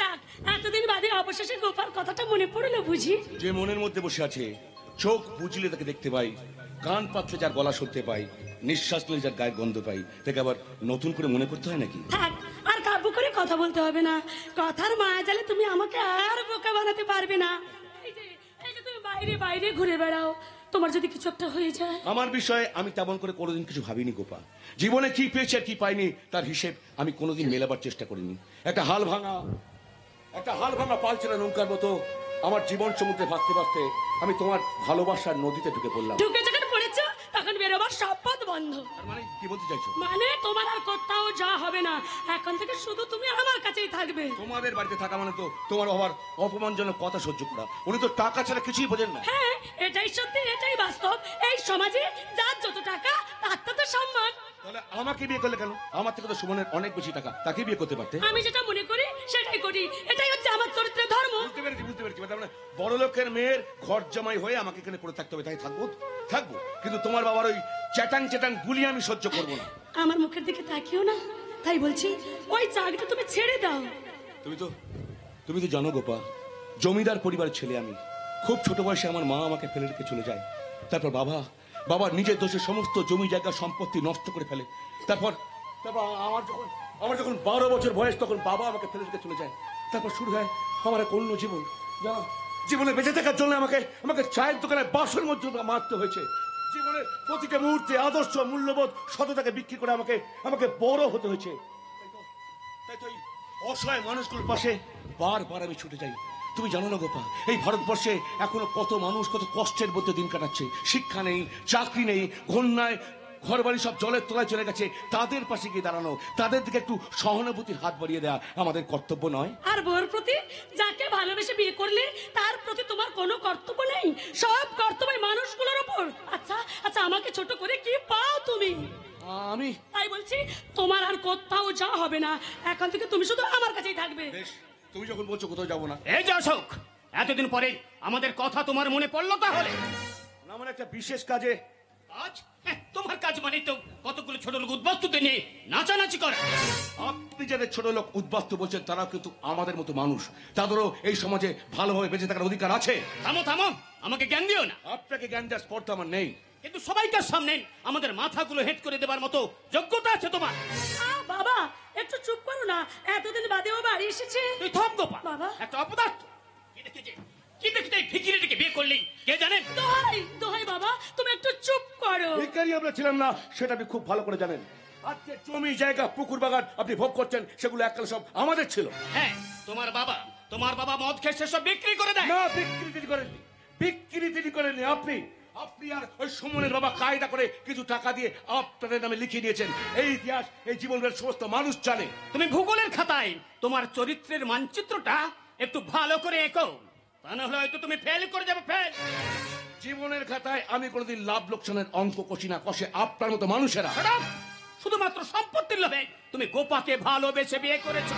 C: যাক, এতদিন বাদে অবশেষে গোপাল কথাটা মনে পড়লো বুঝি।
B: যে মনের মধ্যে বসে আছে, চোখ বুঝলে তাকে দেখতে পাই, কান পাতলে যার গলা শুনতে পাই, নিঃশ্বাস নিলে যার গায়ের গন্ধ পাই, তাকে আবার নতুন করে মনে করতে হয় নাকি?
C: থাক, আর কাব্য করে কথা বলতে হবে না। কথার মায়া জালে তুমি আমাকে আর বোকা বানাতে পারবে না। এই যে তুমি বাইরে বাইরে ঘুরে বেড়াও, তোমার যদি কিছু একটা হয়ে যায়।
B: আমার বিষয়ে আমি তেমন করে কোনোদিন কিছু ভাবিনি গোপা। জীবনে কি পেয়েছি আর কি পাইনি তার হিসেব আমি কোনোদিন মেলাবার চেষ্টা করিনি। একটা হাল ভাঙা পালচেরা নৌকার মতো আমার জীবন সমুদ্রে ভাসতে ভাসতে আমি তোমার ভালোবাসার নদীতে ঢুকে পড়লাম।
C: ঢুকে যখন পড়েছো তখন বেরোবার সব পথ বন্ধ।
B: তার মানে কি বলতে চাইছো?
C: মানে তোমার আর কোথাও যা হবে না, এখন থেকে শুধু তুমি আমার কাছেই থাকবে।
B: তোমাদের বাড়িতে থাকা মানে তো তোমার বাবার অপমানজনক কথা সহ্য করা। উনি তো টাকা ছাড়া কিছুই বোঝেন না।
C: হ্যাঁ, এটাই সত্যি, এটাই বাস্তব। এই সমাজে যার যত টাকা তার তত সম্মান।
B: তাহলে আমাকে বিয়ে করলে কেন? আমার থেকে তো সুমনের অনেক বেশি টাকা, তাকে বিয়ে করতে পারতে।
C: আমি যেটা মনে করি সেটাই করি, এটাই হচ্ছে আমার চরিত্রের ধর্ম।
B: বুঝতে পেরেছি। তার মানে বড় লোকের মেয়ের ঘর জামাই হয়ে আমাকে এখানে পড়ে থাকতে হবে, তাই থাকবো। কিন্তু তোমার বাবার ওই চ্যাটাং বুলি আমি সহ্য করবো না।
C: আমার মুখের দিকে তাকিও না, তাই বলছি ওই চাকরিটা তুমি ছেড়ে দাও।
B: তুমি তো জানো গোপা, জমিদার পরিবারের ছেলে আমি। খুব ছোট বয়সে আমার মা আমাকে ফেলে রেখে চলে যায়। তারপর বাবার নিজের দোষে সমস্ত জমি জায়গা সম্পত্তি নষ্ট করে ফেলে। তারপর আমার যখন 12 বছর বয়স, তখন বাবা আমাকে ফেলে রেখে চলে যায়। তারপর শুরু হয় আমার এক অন্য জীবন। জীবনে বেঁচে থাকার জন্য আমাকে চায়ের দোকানে বাসন মধ্যে মারতে হয়েছে। জীবনের প্রতিটা মুহূর্তে আদর্শ, মূল্যবোধ, সততাকে বিক্রি করে আমাকে বড় হতে হয়েছে। তাই তো এই অসহায় মানুষগুলোর পাশে বারবার আমি ছুটে যাই। তুমি জানো না গোপা, এই ভারতবর্ষে এখনো কত মানুষ কত কষ্টের মধ্যে দিন কাটাচ্ছে। শিক্ষা নেই, চাকরি নেই, ঘন্যায় ঘর বাড়ি সব জলের তলায় চলে গেছে। তাদের পাশে গিয়ে দাঁড়ানো, তাদের দিকে একটু সহানুভূতির হাত বাড়িয়ে দেওয়া আমাদের কর্তব্য নয়?
C: আর বউর প্রতি, যাকে ভালোবেসে বিয়ে করলে তার প্রতি তোমার কোনো কর্তব্য নেই? সব কর্তব্য মানুষগুলোর উপর। আচ্ছা, আমাকে ছোট করে কি পাও তুমি?
B: আমি
C: তাই বলছি তোমার আর কোথাও যাওয়া হবে না, এখন থেকে তুমি শুধু আমার কাছেই থাকবে।
B: বেশ, তুমি যখন বলছো কোথাও যাবো না।
G: এই যে অশোক, এতদিন পরে আমাদের কথা তোমার মনে পড়লো তাহলে?
B: না, আমার একটা বিশেষ কাজে।
G: আজ তোমার কাজ মানে তো কতগুলো ছোট লোক উদ্বাস্তুতে নিয়ে নাচানাচি করা।
B: আপনি যাদের ছোট লোক উদ্বাস্তু বলছেন তারাও কিন্তু আমাদের মতো মানুষ, তাদেরও এই সমাজে ভালোভাবে বেঁচে থাকার অধিকার আছে।
G: থামো থামো, আমাকে জ্ঞান দিও না।
B: আপনাকে জ্ঞান দেওয়ার স্পর্ধা আমার নেই,
G: কিন্তু সবাইকার সামনে আমাদের মাথাগুলো হেট করে দেবার মতো যোগ্যতা আছে তোমার।
C: বাবা একটু চুপ করো না, এতদিন বাদেও বাড়ি এসেছে।
G: তুই থাম গোপা,
C: বাবা।
G: একটা অপদার্থ। কি দেখতে এই ফিকিরিটাকে বিয়ে করলি কে জানেন?
C: দোহাই দোহাই বাবা, তুমি একটু চুপ করো।
B: ভিখারি আমরা ছিলাম না, সেটা আপনি খুব ভালো করে জানেন। আজকে জমি জায়গা পুকুর বাগান আপনি ভোগ করছেন, সেগুলো এককালে সব আমাদের ছিল।
G: হ্যাঁ, তোমার বাবা মদ খেয়ে সেসব বিক্রি করে দেয়।
B: না, বিক্রি তিনি করেননি, বিক্রি তিনি করেননি। আপনি আর ওই সুমনের বাবা কায়দা করে কিছু টাকা দিয়ে আপনাদের নামে লিখিয়ে দিয়েছেন। এই ইতিহাস এই জীবনের সমস্ত মানুষ জানে।
G: তুমি ভূগোলের খাতায় তোমার চরিত্রের মানচিত্রটা একটু ভালো করে এঁকো, তা না হলে হয়তো তুমি ফেল করে যাবে। ফেল।
B: জীবনের খাতায় আমি কোনোদিন লাভ লোকসানের অঙ্ক কষি না, কষে আপনার মতো মানুষেরা।
G: Shut up! শুধুমাত্র সম্পত্তির লোভে তুমি গোপাকে ভালোবেসে বিয়ে করেছো,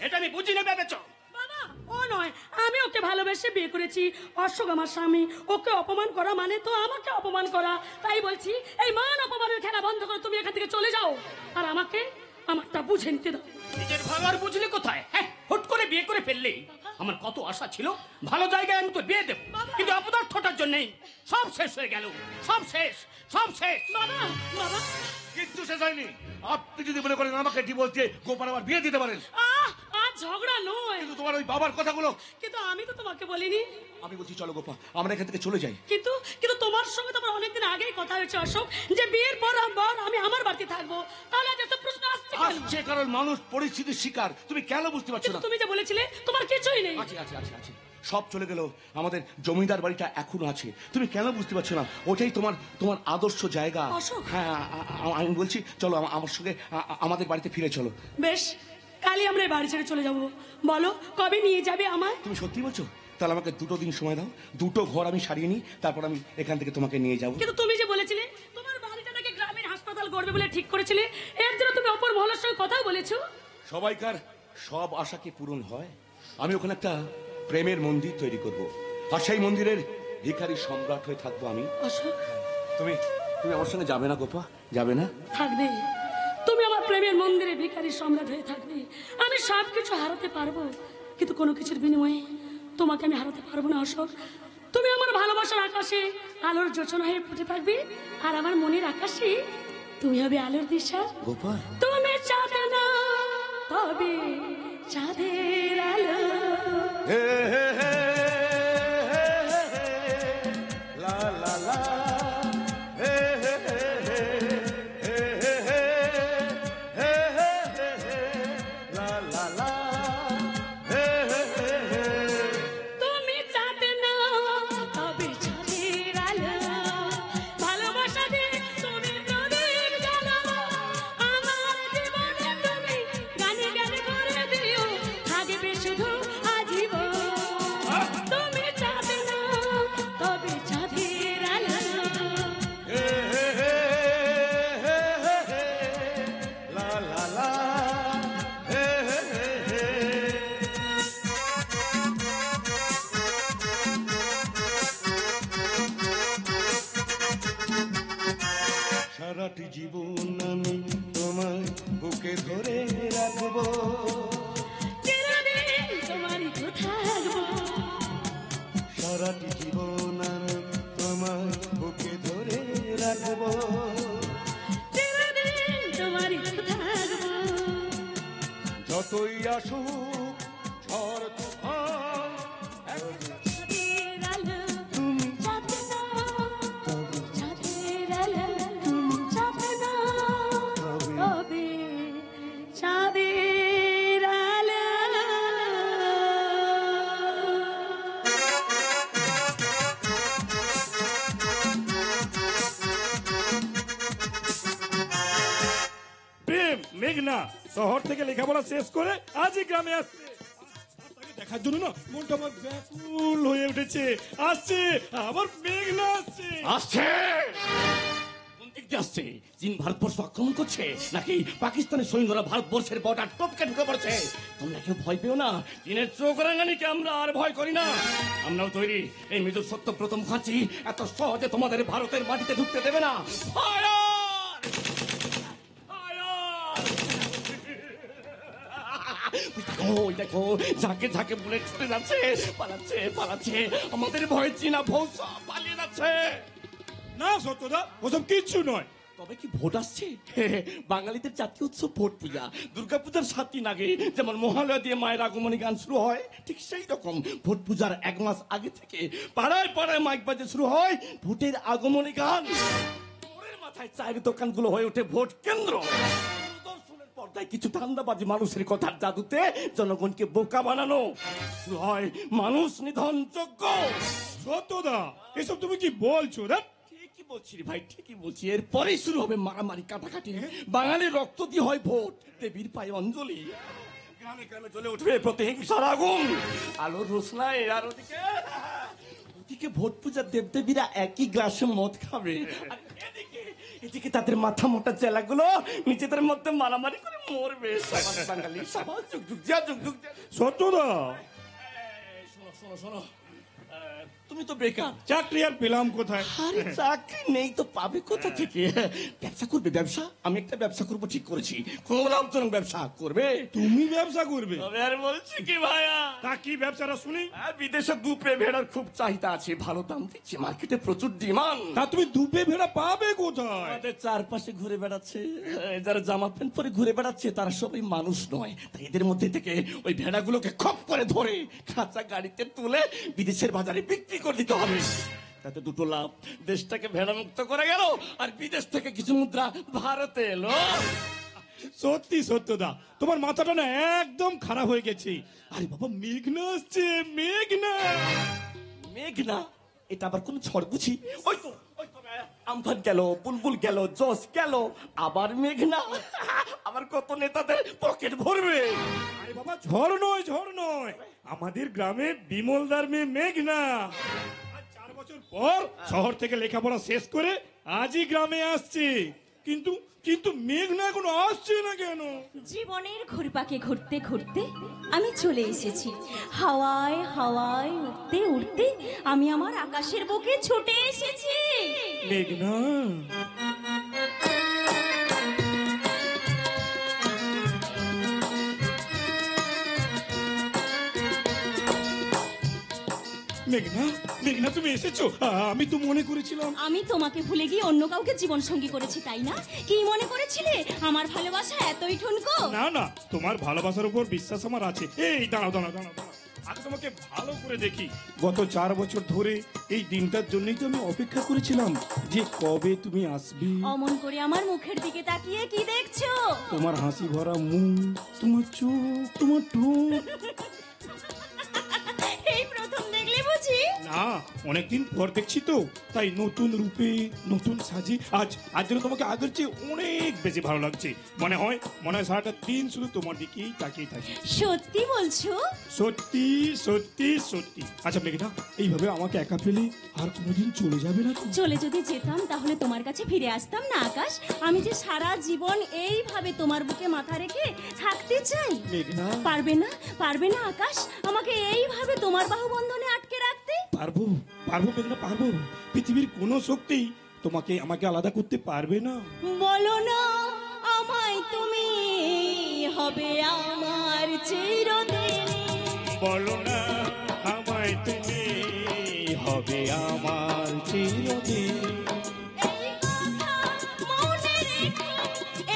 G: এটা আমি বুঝি না ভেবেছো?
C: বাবা ও নয়, আমি ওকে ভালোবেসে বিয়ে করেছি। অশোক আমার স্বামী, ওকে অপমান করা মানে তো আমাকে অপমান করা। তাই বলছি এই মান অপমানের খেলা বন্ধ করে তুমি এখান থেকে চলে যাও, আর আমাকে আমারটা বুঝে নিতে দাও।
G: নিজের ভাগার বুঝলি কোথায়? হ্যাঁ, হুট করে বিয়ে করে ফেললি। আমার কত আশা ছিল, ভালো জায়গায় আমি তো বিয়ে দেবো, কিন্তু অপদার্থটার জন্যই সব শেষ হয়ে গেল। সব শেষ, সব শেষ।
C: বাবা বাবা
B: কিন্তু শেষ হয়নি। আপনি যদি মনে করেন আমাকে ডিভোর্স দিয়ে গোপাল আমার বিয়ে দিতে পারেন,
C: আজ ঝগড়া নয়,
B: কিন্তু তোমার ওই বাবার কথাগুলো।
C: কিন্তু আমি তো তোমাকে বলিনি।
B: আমি বলছি চলো গোপা, আমরা এখান থেকে চলে যাই।
C: কিন্তু কিন্তু তোমার সঙ্গে তো আমার অনেকদিন আগেই কথা হয়েছে অশোক, যে বিয়ের পর আমি আমার বাড়িতে থাকবো। তাহলে আজ এত প্রশ্ন আসছে কেন?
B: আসছে কারণ মানুষ পরিস্থিতির শিকার। তুমি কেন বুঝতে পারছো
C: কিন্তু
B: না?
C: তুমি যে বলেছিলে তোমার কিছুই নেই।
B: আছে আছে আছে আছে, সব চলে গেল, আমাদের জমিদার বাড়িটা এখনো আছে। তুমি কেন বুঝতে পারছো না? ওটাই তোমার আদর্শ জায়গা।
C: অশোক।
B: হ্যাঁ, আমি বলছি চলো আমার সঙ্গে আমাদের বাড়িতে ফিরে চলো।
C: বেশ, কালই আমরা এই বাড়ি ছেড়ে চলে যাবো। বলো কবে নিয়ে যাবে আমায়?
B: তুমি সত্যি বলছো? তাহলে আমাকে 2 দিন সময় দাও, 2 ঘর আমি সারিয়ে নিই, তারপর আমি এখান থেকে তোমাকে নিয়ে যাবো।
C: কিন্তু তুমি যে বলেছিলে তোমার বাড়িটা নাকি গ্রামের হাসপাতাল গড়বে বলে ঠিক করেছিলে, এর জন্য তুমি অপর মহলের সঙ্গে কথাও বলেছো।
B: সবাইকার সব আশা কি পূরণ হয়? আমি ওখানে একটা প্রেমের মন্দির তৈরি করব, আর সেই মন্দিরের ভিখারি সম্রাট হয়ে থাকবো আমি।
C: অশোক
B: তুমি আমার সঙ্গে যাবে না গোপা? যাবে না?
C: থাকবে, তুমি আমার প্রেমের মন্দিরে ভিখারি সম্রাট হয়ে থাকবে। আমি সব কিছু হারাতে পারবো, কিন্তু কোনো কিছুর বিনিময়ে তোমাকে আমি হারাতে পারবো না অশোক। তুমি আমার ভালোবাসার আকাশে আলোর যোচনা হয়ে ফুটে থাকবে, আর আমার মনের আকাশে তুমি হবে আলোর দিশা।
B: গোপা,
C: তুমি চাঁদ না তবে চাঁদের আলো।
B: হে হে হে লা লা লা, হে হে হে হে হে হে হে হে লা লা লা, হে হে হে।
C: তুমি চাঁদ না তবে চাঁদের আলো, ভালোবাসা দিয়ে তুমি প্রদীপ জ্বালো। আমার জীবনে তুমি গানে গানে ভরে দিও, থাকবে শুধু আজীবন। তুমি চাঁদ না তবে চাঁদের আলো।
B: হে হে হে হে হে হে লা লা লা, হে হে হে হে। সারাটি জীবন আমি তোমায় বুকে ধরে রাখবো,
C: চিরদিন তোমারই তো থাকবো।
B: সারাটি জীবন আমি তোমায় বুকে ধরে রাখবো।
C: চিরদিন তোমারই তো থাকবো।
B: যতই আসুক ঝড় তুফান,
C: চাঁদের আলো তুমি চাঁদ না তবে চাঁদের আলো তুমি চাঁদ না তবে চাঁদের আলো।
D: প্রেম মেঘনা শহর থেকে লেখাপড়া শেষ করে আজই গ্রামে আসছে। আর তাকে দেখার জন্য না মনটা আমার ব্যাকুল হয়ে উঠেছে। আসছে, আবার মেঘনা আসছে।
B: আসছে।
G: কোন দিক দিয়ে আসছে? চীন ভারতবর্ষ আক্রমণ করছে, নাকি পাকিস্তানের সৈন্যরা ভারতবর্ষের বর্ডার টপকে ঢুকে পড়ছে? তোমরা কেউ ভয় পেও না, চীনের চোখ রাঙানিকে আমরা আর ভয় করি না। আমরাও তৈরি। এই মেজর সত্যব্রত মুখার্জি এত সহজে তোমাদের ভারতের মাটিতে ঢুকতে দেবে না। ফায়ার! ওই দেখো, ঝাঁকে ঝাঁকে বুলেট ছুটে যাচ্ছে, পালাচ্ছে পালাচ্ছে। আমাদের ভয় চীনা ভৌ সব পালিয়ে যাচ্ছে।
H: না সত্যদা, ওসব কিচ্ছু নয়।
G: তবে কি ভোট আসছে? বাঙালিদের জাতীয় উৎসব ভোট পূজা। দুর্গাপূজার 7 দিন আগে যেমন মহালয়া দিয়ে মায়ের আগমনী গান শুরু হয়, ঠিক সেই রকম ভোট পূজার 1 মাস আগে থেকে পাড়ায় পাড়ায় মাইক বাজে শুরু হয় ভোটের আগমনী গান। ওরের মাথায় চায়ের দোকানগুলো হয়ে ওঠে ভোট কেন্দ্র। দূরদর্শনের পর্দায় কিছু ধান্দাবাজি মানুষের কথার জাদুতে জনগণকে বোকা বানানো শুরু হয় মানুষ নিধন যজ্ঞ।
H: সত্যদা, এসব তুমি কি বলছো? না
G: ঠিকই বলছি রে ভাই, ঠিকই বলছি। এরপরেই শুরু হবে মারামারি কাটাকাটি। বাঙালির রক্ত দিয়ে হয় ভোট, দেবীর পায়ে অঞ্জলি। গ্রামে গ্রামে জ্বলে উঠবে প্রতিহিংসার আগুন। আলোর রোশনায় আর ওদিকে ভোট পূজার দেবদেবীরা একই গ্লাসে মদ খাবে, আর এদিকে তাদের মাথা মোটা চেলাগুলো নিজেদের মধ্যে মারামারি করে মরবে। সমাজ বাঙালি সমাজ যুগ যুগ যা যুগ যুগ।
H: সত্যদা,
G: শোনো শোনো শোনো, তুমি তো বেকার,
H: চাকরি আর পেলাম কোথায়?
G: আরে চাকরি নেই তো পাবে কোথা থেকে? ব্যবসা করবে, ব্যবসা। আমি একটা ব্যবসা করবো ঠিক করেছি, খুব লাভজনক ব্যবসা করবে।
H: তুমি ব্যবসা করবে?
G: তবে আর বলছি কি ভাইয়া,
H: তা কি ব্যবসাটা শুনি?
G: বিদেশে দুপে ভেড়ার খুব চাহিদা আছে, ভালো দাম দিচ্ছে, মার্কেটে প্রচুর ডিমান্ড।
H: তা তুমি দুপে ভেড়া পাবে কোথায়?
G: আমাদের চারপাশে ঘুরে বেড়াচ্ছে, যারা জামা প্যান্ট পরে ঘুরে বেড়াচ্ছে তারা সবাই মানুষ নয়। তাই এদের মধ্যে থেকে ওই ভেড়াগুলোকে খপ করে ধরে কাঁচা গাড়িতে তুলে বিদেশের বাজারে বিক্রি করে দিতে হবে। তাতে দুটো লাভ, দেশটাকে ভেড়া মুক্ত করে গেল, আর বিদেশ থেকে কিছু মুদ্রা ভারতে এলো।
H: সত্যি সত্যদা, তোমার মাথাটা না একদম খারাপ হয়ে গেছে। আরে বাবা, মেঘনা আসছে, মেঘনা।
G: মেঘনা? এটা আবার কোন ঝড় বুঝি? ওই তো আমফান গেল, বুলবুল গেল, জস গেল, আবার মেঘনা। আবার কত নেতাদের পকেট ভরবে।
H: আরে বাবা, ঝড় নয়, ঝড় নয়, আমাদের গ্রামে বিমলদার মেয়ে মেঘনা। আজ 4 বছর পর শহর থেকে লেখাপড়া শেষ করে আজই গ্রামে আসছে। কিন্তু কিন্তু মেঘনা এখনো আসছে না কেন?
C: জীবনের ঘুরপাকে ঘুরতে ঘুরতে আমি চলে এসেছি। হাওয়ায় হাওয়ায় উঠতে উঠতে আমি আমার আকাশের বুকে ছুটে এসেছি।
H: মেঘনা, মেঘনা, মেঘনা তুমি এসেছো? আমি তো মনে করেছিলাম।
C: আমি তোমাকে ভুলে গিয়ে অন্য কাউকে জীবন সঙ্গী করেছি, তাই না? কি মনে করেছিলে আমার ভালোবাসা এতই ঠুনকো?
H: না না, তোমার ভালোবাসার উপর বিশ্বাস আমার আছে। এই দাঁড়াও দাঁড়াও দাঁড়াও দাঁড়াও, আগে তোমাকে ভালো করে দেখি। গত 4 বছর ধরে এই দিনটার জন্যই তো আমি অপেক্ষা করেছিলাম যে কবে তুমি আসবে।
C: অমন করে আমার মুখের দিকে তাকিয়ে কি দেখছো?
H: তোমার হাসি ভরা মুখ, তোমার চোখ, তোমার ঠোঁট।
C: এই প্রথম দেখলে বুঝি?
H: না, অনেকদিন পর দেখছি তো, তাই নতুন রূপে নতুন সাজে আজ যেন তোমাকে আগের চেয়ে অনেক বেশি ভালো লাগছে। মনে হয় সারাটা দিন শুধু তোমার দিকেই তাকিয়ে থাকি।
C: সত্যি বলছো?
H: সত্যি সত্যি সত্যি। আচ্ছা মেঘনা, এইভাবে আমাকে একা ফেলে আর কোনোদিন চলে যাবে না তো?
C: চলে যদি যেতাম তাহলে তোমার কাছে ফিরে আসতাম না আকাশ। আমি যে সারা জীবন এইভাবে তোমার বুকে মাথা রেখে থাকতে চাই।
H: মেঘনা,
C: পারবে না, পারবে না আকাশ আমাকে এইভাবে তোমার বাহুবন্ধনে আটকে রাখতে?
H: পারবো পারবো মেঘনা, পারবো। পৃথিবীর কোনো শক্তি আমাকে আলাদা করতে পারবে না।
C: বলো না আমায় তুমি হবে আমার চিরদিন।
H: বলো না আমায় তুমি হবে আমার চিরদিন।
C: এই কথা মনে রেখো,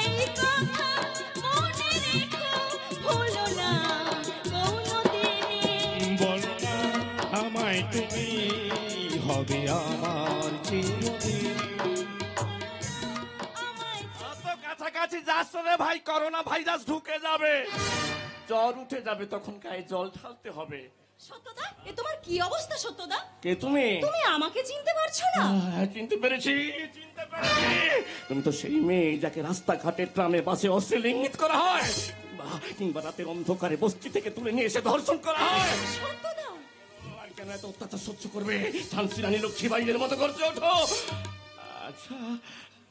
C: এই কথা মনে রেখো, ভুলো না কোনোদিন।
H: বলো না আমায় তুমি হবে আমার চিরদিন।
G: অত কাছাকাছি যাস রে ভাই, করোনা ভাইরাস ঢুকে যাবে, জ্বর উঠে যাবে, তখন গায়ে জল ঢালতে হবে।
C: সত্যদা, এ তোমার কি অবস্থা সত্যদা?
G: কে তুমি?
C: তুমি আমাকে চিনতে পারছো না?
G: চিনতে পেরেছি, চিনতে পেরেছি। তুমি তো সেই মেয়ে যাকে রাস্তাঘাটে ট্রামে বাসে অশ্লীল ইঙ্গিত করা হয়, কিংবা রাতের অন্ধকারে বস্তি থেকে তুলে নিয়ে এসে ধর্ষণ করা হয়।
C: সত্যদা,
G: আর কেন এত অত্যাচার সহ্য করবে? ঝান্সি রানী লক্ষ্মীবাইয়ের মতো করছে ওঠো। আচ্ছা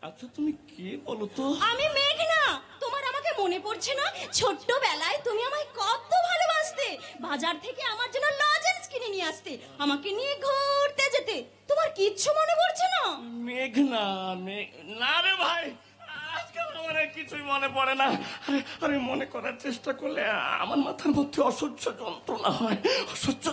G: আচ্ছা তুমি কে বলো তো?
F: আমি মেঘনা। তোমার আমাকে মনে পড়ছে না? ছোট্টবেলায় তুমি আমায় কত ভালোবাসতে। বাজার থেকে আমার জন্য লজেন্স কিনে নিয়ে আসতে, আমাকে নিয়ে ঘুরতে যেতে। তোমার কিচ্ছু মনে পড়ছে না?
G: মেঘনা, না রে ভাই, আজকাল আমার আর কিছুই মনে পড়ে না। আরে মনে করার চেষ্টা করলে আমার মাথার মধ্যে অসহ্য যন্ত্রণা হয়, অসহ্য।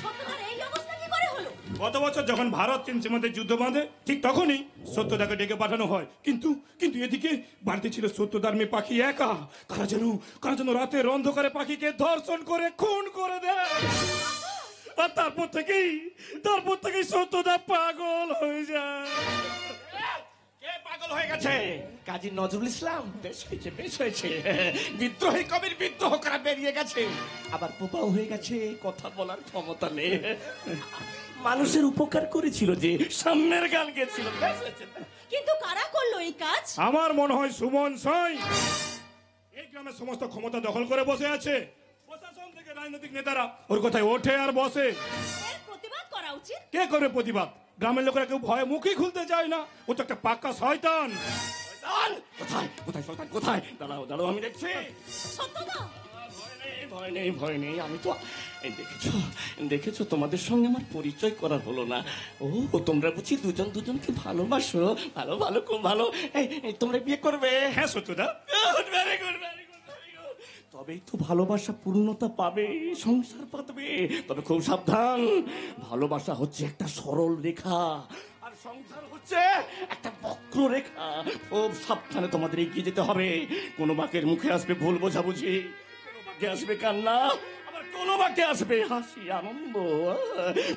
F: সত্যদার এই অবস্থা কি করে হলো?
H: গত বছর যখন ভারত চীন সীমান্তে যুদ্ধ বাঁধে ঠিক তখনই সত্যদাকে ডেকে পাঠানো হয়, কিন্তু কিন্তু এদিকে বাড়িতে ছিল সত্যদার মেয়ে পাখি একা। কারা যেন রাতের অন্ধকারে পাখিকে ধর্ষণ করে খুন করে দেয়। আর তারপর থেকেই সত্যদা পাগল হয়ে যায়।
G: কে পাগল হয়ে গেছে? কাজী নজরুল ইসলাম। বেশ হয়েছে। বিদ্রোহী কবির বিদ্রোহ করা বেরিয়ে গেছে, আবার পোপাও হয়ে গেছে, কথা বলার ক্ষমতা নেই। মানুষের উপকার করেছিল যে, সামনের গান গেছিল। বেশ হয়েছে।
F: কিন্তু কারা করলো এই কাজ?
H: আমার মনে হয় সুমন সাই এই গ্রামের সমস্ত ক্ষমতা দখল করে বসে আছে। প্রশাসন থেকে রাজনৈতিক নেতারা ওর কথায় ওঠে আর বসে।
F: এর প্রতিবাদ করা উচিত।
H: কে করে প্রতিবাদ? গ্রামের লোকেরা কেউ ভয়ে মুখই খুলতে চায় না। ও তো একটা পাক্কা শয়তান।
G: কোথায় শয়তান কোথায়? দাঁড়াও আমি দেখছি।
F: সত্যদা,
G: ভয় নেই। আমি তো দেখেছো তোমাদের সঙ্গে আমার পরিচয় করা হলো না। ও তোমরা বুঝি দুজনকে ভালোবাসো? ভালো খুব ভালো। এই তোমরা বিয়ে করবে?
H: হ্যাঁ সত্যদা।
G: Very good. তবেই তো ভালোবাসা পূর্ণতা পাবে, সংসার পাতবে। তবে খুব সাবধান, ভালোবাসা হচ্ছে একটা সরল রেখা, আর সংসার হচ্ছে একটা বক্র রেখা। খুব সাবধানে তোমাদের এগিয়ে যেতে হবে। কোনো বাকের মুখে আসবে ভুল বোঝাবুঝি, কোনো বাকে আসবে কান্না, আবার কোনো বাকে আসবে হাসি, আনন্দ।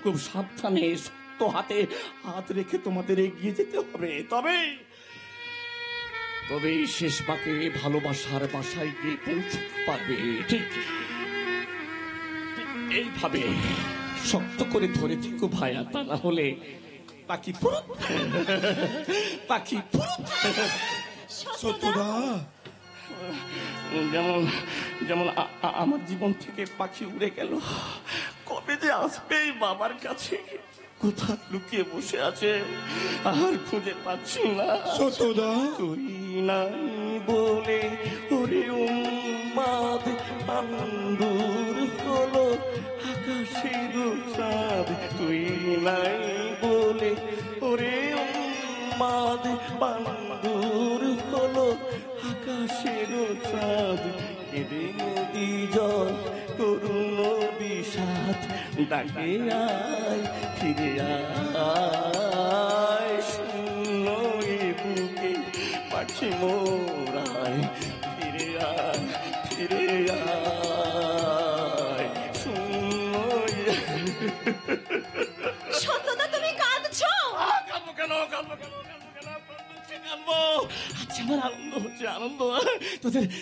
G: খুব সাবধানে শক্ত হাতে হাত রেখে তোমাদের এগিয়ে যেতে হবে। তবেই শেষ বাকে ভালোবাসার বাসায় গিয়ে পৌঁছতে পারবে। ঠিক এইভাবে শক্ত করে ধরে থেকো ভাইয়া, তা না হলে পাখি পুরুত।
H: সত্যদা,
G: যেমন আমার জীবন থেকে পাখি উড়ে গেল, কবে যে আসবে এই বাবার কাছে? কোথায় লুকিয়ে বসে আছে আর খুঁজে পাচ্ছি না।
H: সত্যদা,
G: তুই নাই বলে ওরে উন্মাদ আন্দুর হলো আকাশের চাঁদ। তুই নাই বলে ওরে উন্মাদ বান্দুর হলো আকাশের চাঁদ। কেঁদে নদী জল করুণ বিষাদ, ডাকে আয় ফিরে আয়, শূন্য এ বুকে পাখি মোরায়, ফিরে আয় শূন্য।
F: সত্যদা, তুমি কাঁদছো?
G: কাঁদবো কেন? আচ্ছা আমার আনন্দ।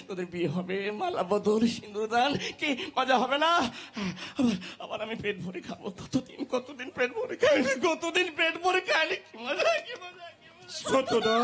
G: তোদের বিয়ে হবে, মালা বদল, সিঁদুরদান, কি মজা হবে না? আবার আমি পেট ভরে খাবো। কতদিন পেট ভরে খাইনি, কি মজা।
H: সত্যদা,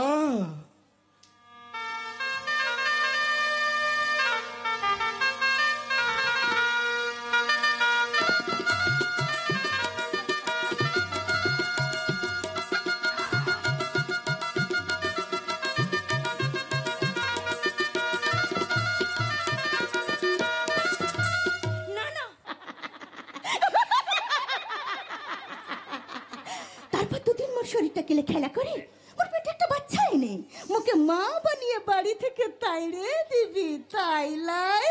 F: তারপর দুদিন মোর শরীরটা কেলে খেলা করে ওর পেটে একটা বাচ্চা এনে মুখে মা বানিয়ে বাড়ি থেকে তাইরে দিবি, তাইলাই?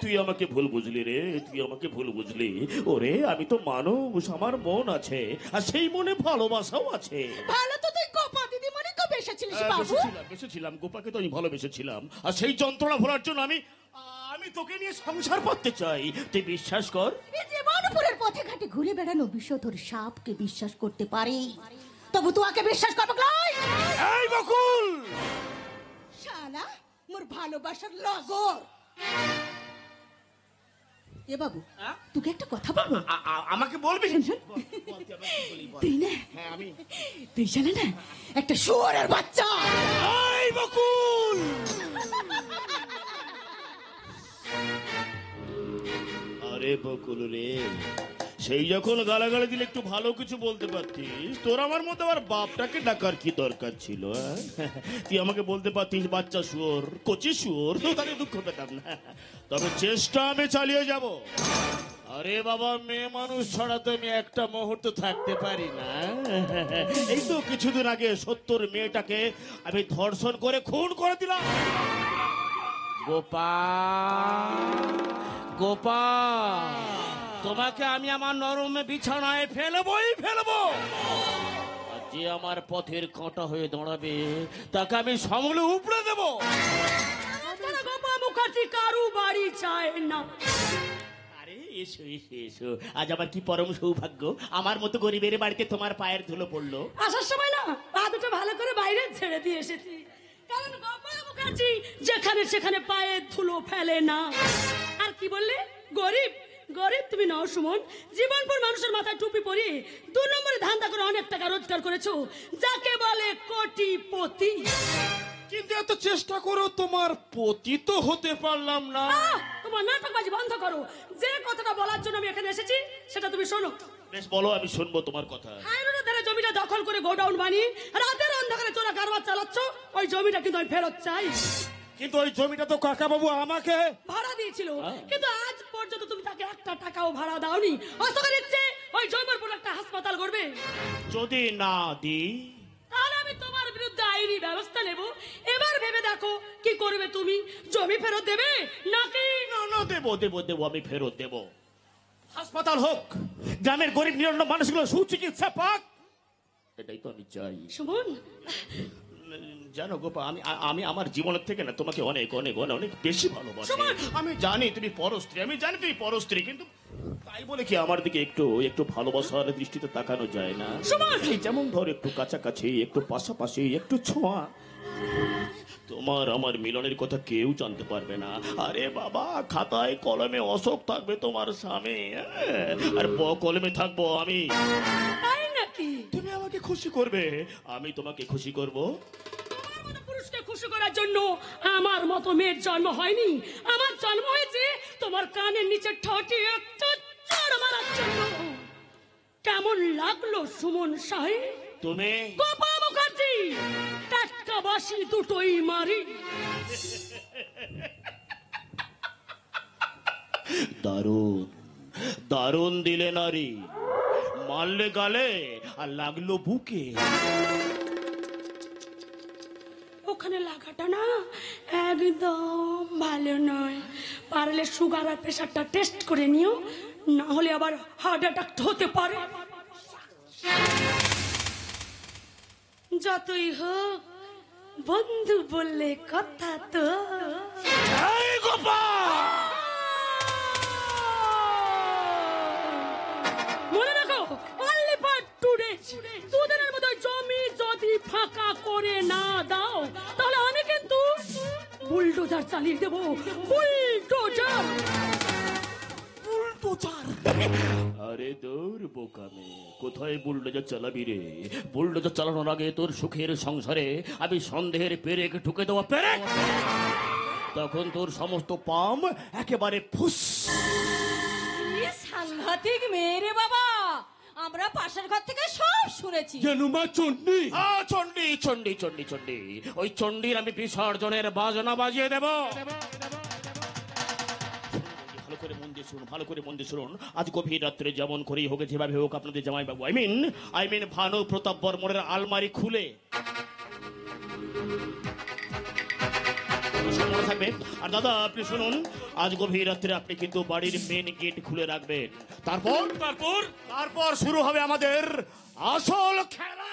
G: তুই আমাকে ভুল বুঝলি রে, ওরে আমি তো মানুষ, আমার মন আছে, আর সেই মনে ভালোবাসাও আছে।
F: ভালো তো তুই গোপা দিদিমণিকে বেসেছিলিস বাবু।
G: বেসেছিলাম, গোপাকে তো আমি ভালোবেসেছিলাম, আর সেই যন্ত্রণা ভোলার জন্য আমি তোকে নিয়ে সংসার করতে চাই। তুই বিশ্বাস কর,
F: জীবনপুরের পথে ঘাটে ঘুরে বেড়ানো বিষধর সাপকে বিশ্বাস করতে পারি, তবু তোকে বিশ্বাস করবো কই?
G: এই বকুল,
F: শালা মোর ভালোবাসার লগর। এ বাবু, তোকে একটা কথা বলবো।
G: আমাকে বলবি?
F: তুই জানে না একটা শুয়োরের বাচ্চা।
G: এই বকুল, আরে বকুল রে, সেই যখন গালাগালি দিলে একটু ভালো কিছু বলতে পারতিস। তোর আমার মধ্যে আবার বাপটাকে ডাকার কি দরকার ছিল? তুই আমাকে বলতে পারতিস বাচ্চা শুয়োর, কচি শুয়োর, তো তাহলে দুঃখ পেতাম না। তবে চেষ্টা আমি চালিয়ে যাব। আরে বাবা, মেয়ে মানুষ ছাড়া তো আমি একটা মুহূর্ত থাকতে পারি না। এই তো কিছুদিন আগে 70 মেয়েটাকে আমি ধর্ষণ করে খুন করে দিলাম। গোপাল, তোমাকে আমি আমার নরম বিছানায় ফেলবই ফেলবো। আর যে আমার পথের কাঁটা হয়ে দাঁড়াবে তাকে আমি সমূলে উপড়ে দেবো।
C: গোপা মুখার্জি কারু বাড়ি চায় না।
G: আরে এসো এসো এসো, আজ আমার কি পরম সৌভাগ্য, আমার মতো গরিবের বাড়িতে তোমার পায়ের ধুলো পড়লো।
C: আসার সময় না পা দুটো ভালো করে বাইরে ছেড়ে দিয়ে এসেছি, কারণ গোপা মুখার্জি যেখানে সেখানে পায়ের ধুলো ফেলে না। আর কি বললে? গরিব? গরিব তুমি নাও সুমন, জীবনভর মানুষের মাথায় টুপি পরিয়ে 2 নম্বরে ধান্দা করে অনেক টাকা রোজগার করেছো, যাকে বলে কোটিপতি।
G: কিন্তু এত চেষ্টা করো তোমার পতিত হতে পারলাম না।
C: তোমার নাটকবাজি বন্ধ করো। যে কথাটা বলার জন্য আমি এখানে এসেছি সেটা তুমি শোনো।
G: বেশ বলো, আমি শুনবো তোমার কথা।
C: হাইরোডের ধারে জমিটা দখল করে গোডাউন বানিয়ে রাতের অন্ধকারে চোরা কারবার চালাচ্ছ, ওই জমিটা কিন্তু আমি ফেরত চাই।
G: কিন্তু ওই জমিটা তো কাকা বাবু আমাকে
C: ভাড়া দিয়েছিল, কিন্তু আজ পর্যন্ত তুমি তাকে একটা টাকাও ভাড়া দাওনি। অসকার ইচ্ছে ওই জমির উপর একটা হাসপাতাল করবে।
G: যদি না দিই
C: তাহলে আমি তোমার বিরুদ্ধে আইনি ব্যবস্থা নেব। এবার ভেবে দেখো কি করবে তুমি। জমি ফেরত দেবে নাকি?
G: না না, দেবো দেবো দেবো, আমি ফেরত দেবো। হাসপাতাল হোক, গ্রামের গরিব নিরন্ন মানুষগুলো সুচিকিৎসা পাক, এটাই তো আমি চাই।
C: সুমন,
G: জানো গোপা, আমি আমি আমার জীবনের থেকে না তোমাকে অনেক অনেক অনেক অনেক বেশি ভালোবাসি। আমি জানি তুমি পরস্ত্রী, আমি জানি তুমি পরস্ত্রী, কিন্তু তাই বলে কি আমার দিকে একটু একটু ভালোবাসার দৃষ্টিতে তাকানো যায় না? এই যেমন ধর, একটু কাছাকাছি, একটু পাশাপাশি, একটু ছোঁয়া। তোমার আমার মিলনের কথা কেউ জানতে পারবে না। আরে বাবা, খাতায় কলমে অশোক থাকবে তোমার স্বামী, আর কলমে থাকবো আমি।
C: তাই নাকি?
G: তুমি আমাকে খুশি করবে, আমি তোমাকে খুশি করব।
C: পুরুষকে খুশি করার জন্য আমার মতো মেয়ের জন্ম হয়নি। আমার জন্ম হয়েছে তোমার কানের নিচে ঠোঁটে একটা চড় মারার জন্য। কেমন লাগলো সুমন সাহেব?
G: তুমি
C: গোপা মুখার্জি টাটকা বাসি দুটোই মারি।
G: দারুণ দারুণ দিলে নারী, মারলে গালে আর লাগলো বুকে।
C: ওখানে লাগাটা না একদম ভালো নয়। পারলে সুগার আর প্রেশারটা টেস্ট করে নিও, না হলে আবার হার্ট অ্যাটাক হতে পারে। যতই হোক বন্ধু বললে কথা তো। মনে রাখো, only for 2 days। 2 দিনের মধ্যে জমি যদি ফাঁকা করে না দাও তাহলে আমি কিন্তু বুলডোজার চালিয়ে দেবো। বুলডোজার।
G: আরে দূর বোকামে, কোথায় বুলডোজার চালাবি রে? বুলডোজার চালানোর আগে তোর সুখের সংসারে আমি সন্দেহের পেরেক ঢুকে দেওয়া পেরেক, তখন তোর সমস্ত পাম একেবারে ফুস।
F: সাংঘাতিক মেয়ে বাবা, আমরা পাশের ঘর থেকে সব শুনেছি।
B: জানুমা চন্ডী,
G: চন্ডী চন্ডী চন্ডী চন্ডী, ওই চন্ডীর আমি বিসর্জনের বাজনা বাজিয়ে দেব। ভালো করে মন দিয়ে শুনুন, ভালো করে মন দিয়ে শুনুন। আজ গভীর রাত্রে যেমন করেই হোক, যেভাবে হোক, আপনাদের জামাই বাবু, আই মিন ভানু প্রতাপ বর্মনের আলমারি খুলে থাকবে। আর দাদা আপনি শুনুন, আজ গভীর রাত্রে আপনি কিন্তু বাড়ির মেন গেট খুলে রাখবেন। তারপর তারপর তারপর শুরু হবে আমাদের আসল খেলা।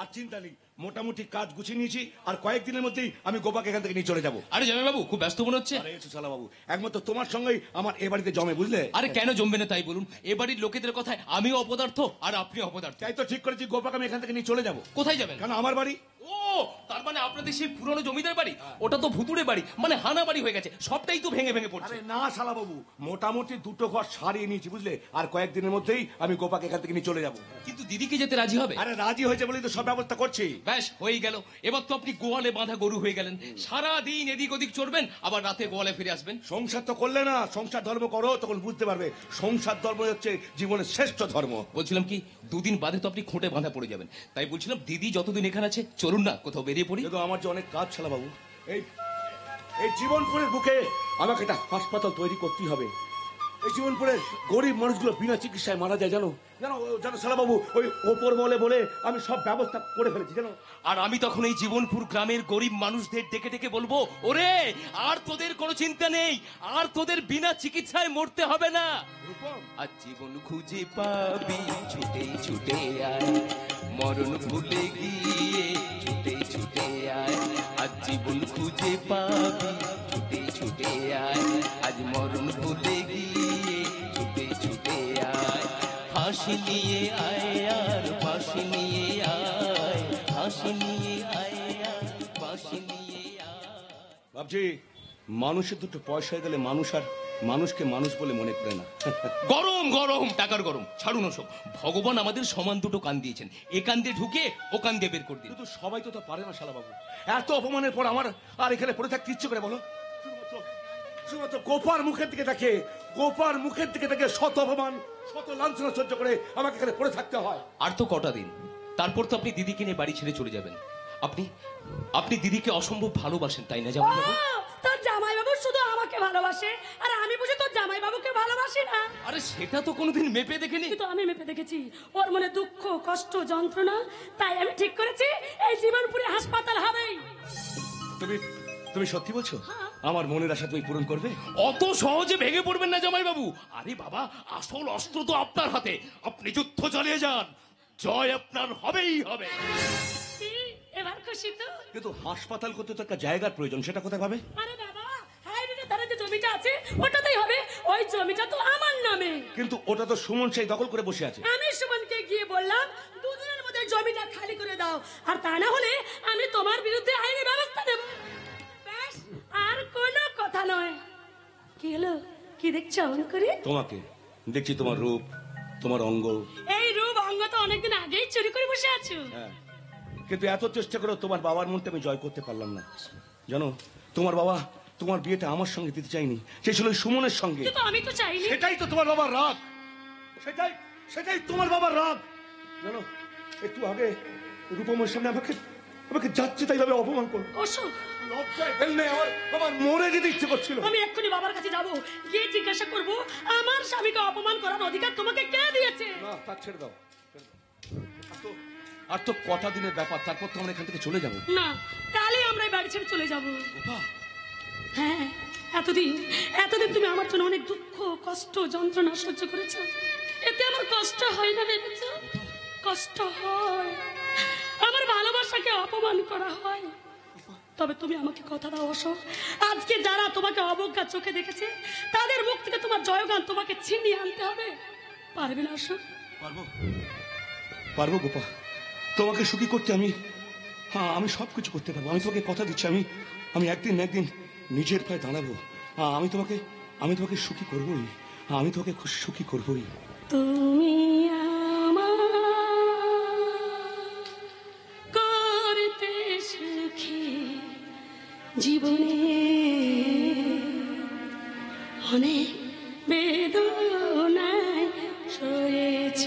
B: আর চিন্তা নেই, মোটামুটি কাজ গুছিয়ে নিয়েছি, আর কয়েকদিনের মধ্যেই আমি গোপাকে এখান থেকে নিয়ে চলে যাবো।
A: আরে জামাই বাবু, খুব ব্যস্ত মনে হচ্ছে।
B: আরে এসো শালা বাবু, একমাত্র তোমার সঙ্গেই আমার এ বাড়িতে জমে, বুঝলে?
A: আরে কেন জমবে না তাই বলুন। এ বাড়ির লোকেদের কথায় আমিও অপদার্থ আর আপনি অপদার্থ।
B: তাই তো ঠিক করেছি, গোপাকে আমি এখান থেকে নিয়ে চলে যাবো।
A: কোথায় যাবেন?
B: কেন, আমার বাড়ি,
A: ও, তার মানে আপনাদের সেই পুরনো জমিদার বাড়ি, ওটা তো ভুতুড়ে বাড়ি, মানে হানা বাড়ি হয়ে গেছে, সবটাই তো ভেঙে ভেঙে পড়ছে।
B: আরে না শালা বাবু, মোটামুটি দুটো ঘর সারিয়ে নিয়েছি বুঝলে, আর কয়েকদিনের মধ্যেই আমি গোপাকে এখান থেকে নিয়ে চলে যাবো।
A: কিন্তু দিদিকে যেতে রাজি হবে?
B: আরে রাজি হয়েছে বলেই তো সব ব্যবস্থা করছি।
A: ব্যাস হয়ে গেল, এবার তো আপনি গোয়ালে বাঁধা গরু হয়ে গেলেন, সারা দিন এদিক ওদিক চড়বেন, আবার রাতে গোয়ালে ফিরে আসবেন।
B: সংসার তো করলে না, সংসার ধর্ম করো, তখন বুঝতে পারবে সংসার ধর্ম হচ্ছে জীবনের শ্রেষ্ঠ ধর্ম।
A: বলছিলাম কি, দুদিন বাদে তো আপনি খুঁটে বাঁধা পড়ে যাবেন, তাই বলছিলাম দিদি যতদিন এখানে আছে চলুন না কোথাও বেরিয়ে পড়ি।
B: কিন্তু আমার যে অনেক কাজ শালা বাবু, এই জীবনপুরের বুকে আমাকে একটা হাসপাতাল তৈরি করতেই হবে। এই জীবনপুরের গরিব মানুষগুলো বিনা চিকিৎসায় মারা যায়, জানো জানো জানো শালা বাবু, ওই ওপর বলে বলে আমি সব ব্যবস্থা করে ফেলেছি জানো।
A: আর আমি তখন এই জীবনপুর গ্রামের গরিব মানুষদের ডেকে ডেকে বলবো, ওরে আর তোদের কোনো চিন্তা নেই, আর তোদের বিনা চিকিৎসায় মরতে হবে না।
E: আজ জীবন খুঁজে পাবি, ছুটে ছুটে আয়, মরণ ভুলে গিয়ে ছুটে ছুটে আয়। আজ জীবন খুঁজে পাবি, ছুটে ছুটে আয়, আজ মরণ ভুলে গিয়ে ছুটে ছুটে আয়। হাসি নিয়ে আয় আর ফাঁসি নিয়ে আয়, হাসি নিয়ে আয় আর ফাঁসি নিয়ে আয়।
B: ভাবছি মানুষের দুটো পয়সা গেলে মানুষ আর মানুষকে মানুষ বলে মনে করে না।
A: গরম গরম টাকার গরম, ছাড়ুন ওসব। ভগবান আমাদের সমান দুটো কান দিয়েছেন, এ কান দিয়ে ঢুকে ও কান দিয়ে বের করে দিন।
B: কিন্তু সবাই তো তা পারে না শালা বাবু। এত অপমানের পর আমার আর এখানে পড়ে থাকতে ইচ্ছে করে বলো? শুধুমাত্র গোপার মুখের দিকে দেখে, গোপার মুখের দিকে দেখে শত অপমান শত লাঞ্ছনা সহ্য করে আমাকে এখানে পড়ে থাকতে হয়।
A: আর তো কটা দিন, তারপর তো আপনি দিদিকে নিয়ে বাড়ি ছেড়ে চলে যাবেন। আপনি আপনি দিদিকে অসম্ভব ভালোবাসেন, তাই না জামাই বাবু?
C: তোর জামাইবাবু শুধু আমাকে ভালোবাসে, আর আমি বুঝি তোর জামাইবাবুকে ভালোবাসি না।
A: আরে সেটা তো কোনোদিন মেপে দেখেনি।
C: কিন্তু আমি মেপে দেখেছি ওর মনে দুঃখ কষ্ট যন্ত্রণা, তাই আমি ঠিক করেছি এই জীবনপুরে হাসপাতাল হবেই।
B: তুমি তুমি সত্যি বলছো? আমার মনের আশা তুমি পূরণ করবে?
A: অত সহজে ভেঙে পড়বেন না জামাই বাবু। আরে বাবা, আসল অস্ত্র তো আপনার হাতে, আপনি যুদ্ধ চালিয়ে যান, জয় আপনার হবেই হবে।
C: কি, এবার খুশি তো?
B: কিন্তু হাসপাতাল করতে তো একটা জায়গার প্রয়োজন, সেটা কোথায় পাবে?
C: আরে বাবা, হাইরোডের ধারে যে জমিটা আছে ওটাতেই হবে, ওই জমিটা তো আমার নামে।
B: কিন্তু ওটা তো সুমন সেই দখল করে বসে আছে।
C: আমি সুমনকে গিয়ে বললাম দুদিনের মধ্যে জমিটা খালি করে দাও, আর তা না হলে আমি তোমার বিরুদ্ধে আইনি ব্যবস্থা নেব। ব্যাস, আর কোনো কথা নয়। কি হলো, কি দেখছো অন করে?
B: তোমাকে দেখছি, তোমার রূপ, তোমার অঙ্গ।
C: এই রূপ অঙ্গ তো অনেকদিন আগেই চুরি করে বসে আছো।
B: হ্যাঁ, কিন্তু এত চেষ্টা করে তোমার বাবার মনটা আমি জয় করতে পারলাম না। জানো, তোমার বাবা তোমার বিয়েটা আমার সঙ্গে দিতে চাইনি, সে ছিল সুমনের সঙ্গে।
C: কিন্তু আমি তো চাইনি।
B: সেটাই তো তোমার বাবার রাগ, সেটাই সেটাই তোমার বাবার রাগ। জানো, একটু আগে রূপমের সামনে আমাকে আমাকে যাচ্ছে তাই ভাবে অপমান করলো।
C: অশোক,
B: লজ্জায় ফেললে আমার মরে যেতে ইচ্ছে করছিল।
C: আমি এক্ষুনি বাবার কাছে যাব, গিয়ে জিজ্ঞাসা করব আমার স্বামীকে অপমান করার অধিকার তোমাকে কে দিয়েছে।
B: না, তা ছেড়ে দাও। আর তো কটা দিনের ব্যাপার, তারপর তো আমরা এখান থেকে চলে যাবো।
C: না, কালই আমরা এই বাড়ি ছেড়ে চলে যাব। হ্যাঁ, এতদিন এতদিন তুমি আমার জন্য অনেক দুঃখ কষ্ট যন্ত্রণা সহ্য করেছো, এতে আমার কষ্ট হয় না ভেবেছো? কষ্ট হয়, আমার ভালোবাসাকে অপমান করা হয়। তবে তুমি আমাকে কথা দাও অশোক, আজকে যারা তোমাকে অবজ্ঞা চোখে দেখেছে তাদের মুখ থেকে তোমার জয়গান তোমাকে ছিনিয়ে আনতে হবে। পারবে না অশোক?
B: পারবো, পারবো গোপা, তোমাকে সুখী করতে আমি, হ্যাঁ আমি সবকিছু করতে পারবো। আমি তোমাকে কথা দিচ্ছি, আমি একদিন না একদিন নিজের পায়ে দাঁড়াবো। আমি তোমাকে সুখী করবোই, আমি তোমাকে সুখী করবোই।
C: তুমি করতে সুখী জীবনে অনেক বেদনায় সয়েছ,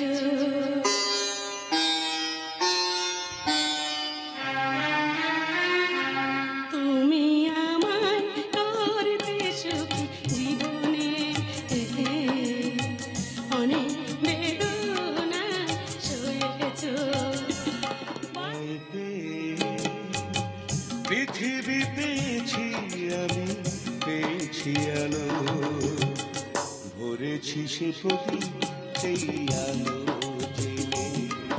C: তুমি আমায় করতে সুখী জীবনে অনেক বেদনায় সয়েছ।
B: পৃথিবী পেয়েছি আমি, পেয়েছি আলো, ভরেছি সে প্রদীপ সেই আলো জেলে।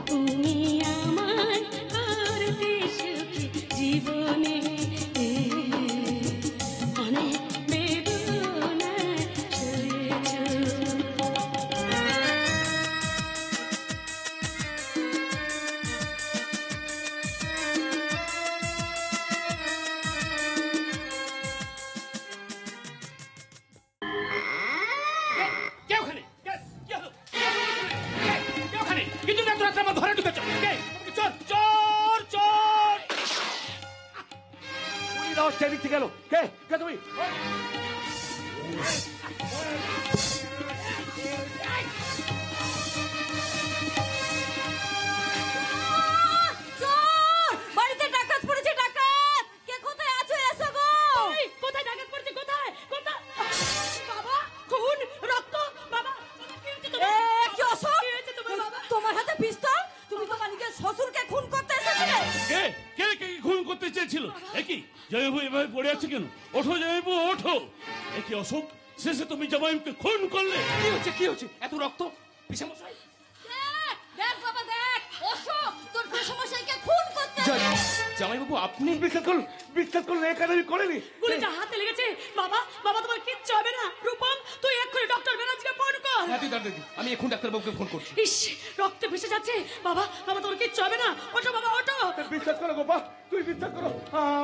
C: তুমি আমায় করতে সুখী জীবনে অনেক বেদনায় সয়েছ।
B: বাচ্চা দিতে গেল কে কে তুমি
F: বাড়িতে ডাকাত পড়েছে, ডাকাত! কে কোথায় আছো? এসো গো!
C: কোথায় ডাকাত পড়ছে? কোথায় কোথায়? বাবা, খুন, রক্ত! বাবা, কি হয়েছে তোমার?
F: কি অশোক?
C: কি হয়েছে তোমার বাবা?
F: তোমার হাতে পিস্তল? তুমি তোমার নিজের শ্বশুরকে খুন করতে এসেছিলে?
D: কে কে কে খুন করতে চেয়েছিল? একই জয়বাবু এভাবে পড়ে আছে কেন? ওঠো জয়বাবু, ওঠো। একই অশোক, শেষে তুমি জামাইকে খুন করলে।
A: কি হচ্ছে এত রক্ত? পিসেমশাই,
F: দেখ বাবা, দেখ! অশোক তোর পিসেমশাইকে খুন করতে
A: জামাইবাবু আপনি
B: বিশ্বাস করুন এখানে আমি করিনি
C: গুলিটা হাতে লেগেছে। বাবা, বাবা তোমার কিচ্ছু হবে না। রূপম, তুই এক্ষুনি ডক্টর ব্যানার্জিকে ফোন কর।
A: হ্যাঁ তুই দাঁড়িয়ে, আমি এখন ডাক্তারবাবুকে ফোন করছি।
C: ইস, রক্তে ভেসে যাচ্ছে। বাবা, বাবা তোমার কিচ্ছু হবে না। ওঠো বাবা, ওঠো।
B: বিশ্বাস করো গোপা, তুই বিশ্বাস করো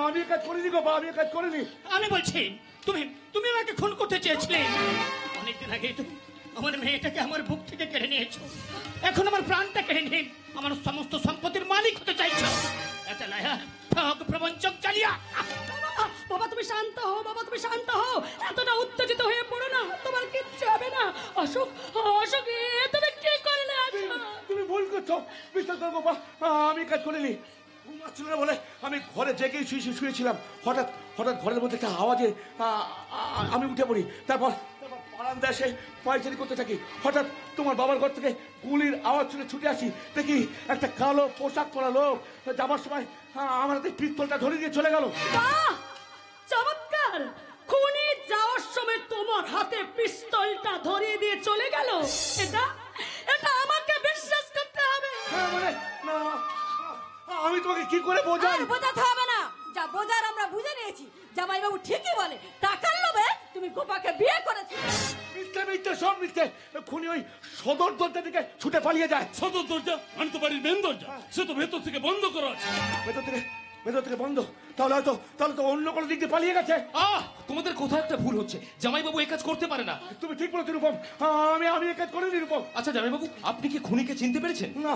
B: আমি এ কাজ করিনি গোপা, আমি এ কাজ করিনি।
G: আমি বলছি তুমি তুমি আমাকে খুন করতে চেয়েছিলে। অনেকদিন আগে তুমি আমার মেয়েটাকে আমার বুক থেকে কেড়ে নিয়েছো, এখন আমার প্রাণটা কেড়ে নিয়ে আমার সমস্ত সম্পত্তির মালিক হতে চাইছো। একটা লায়া ঠক প্রবঞ্চক চালিয়া।
C: বাবা, বাবা তুমি শান্ত হও। বাবা তুমি শান্ত হও। এতটা উত্তেজিত হয়ে পড়ো না। তোমার কিচ্ছু হবে না। অশোক, অশোক, এ তুমি কি করলে?
B: তুমি ভুল করছো, বিশ্বাস করো গোপা, আমি এ কাজ করিনি। ঘুমাচ্ছিল না বলে আমি ঘরে জেগে শুয়েছিলাম। হঠাৎ হঠাৎ ঘরের মধ্যে একটা আওয়াজে আমি উঠে পড়ি। তারপর বারান্দায় এসে পায়চারি করতে থাকি। হঠাৎ তোমার বাবার ঘর থেকে গুলির আওয়াজ শুনে ছুটে আসি। দেখি একটা কালো পোশাক পরা লোক যাবার সময় আমার হাতে পিস্তলটা ধরে দিয়ে চলে গেল।
C: বাহ, চমৎকার! খুনি যাওয়ার সময় তোমার হাতে পিস্তলটা ধরিয়ে দিয়ে চলে গেল। এটা এটা আমাকে বিশ্বাস করতে হবে।
B: মানে না, আমি তোমাকে কি করে বোঝাই?
F: আর বোঝাতে হবে না, যা বোঝার আমরা বুঝে নিয়েছি। জামাইবাবু ঠিকই বলে, টাকার লোভে তুমি গোপাকে বিয়ে করেছো।
B: মিথ্যে মিথ্যে সব মিথ্যে। খুনি ওই সদর দরজা থেকে ছুটে পালিয়ে যায়।
D: সদর দরজা মানে তো বাড়ির মেন দরজা, সে তো ভেতর থেকে বন্ধ করা আছে।
B: ভেতর থেকে বন্ধ। তাহলে তো অন্য কোনো দিক দিয়ে পালিয়ে গেছে।
A: তোমাদের কোথাও একটা ভুল হচ্ছে। জামাইবাবু এই কাজ করতে পারে না।
B: তুমি ঠিক বলেছো রূপম, আমি এ কাজ করিনি রূপম।
A: আচ্ছা জামাইবাবু, আপনি কি খুনিকে চিনতে পেরেছেন?
B: না,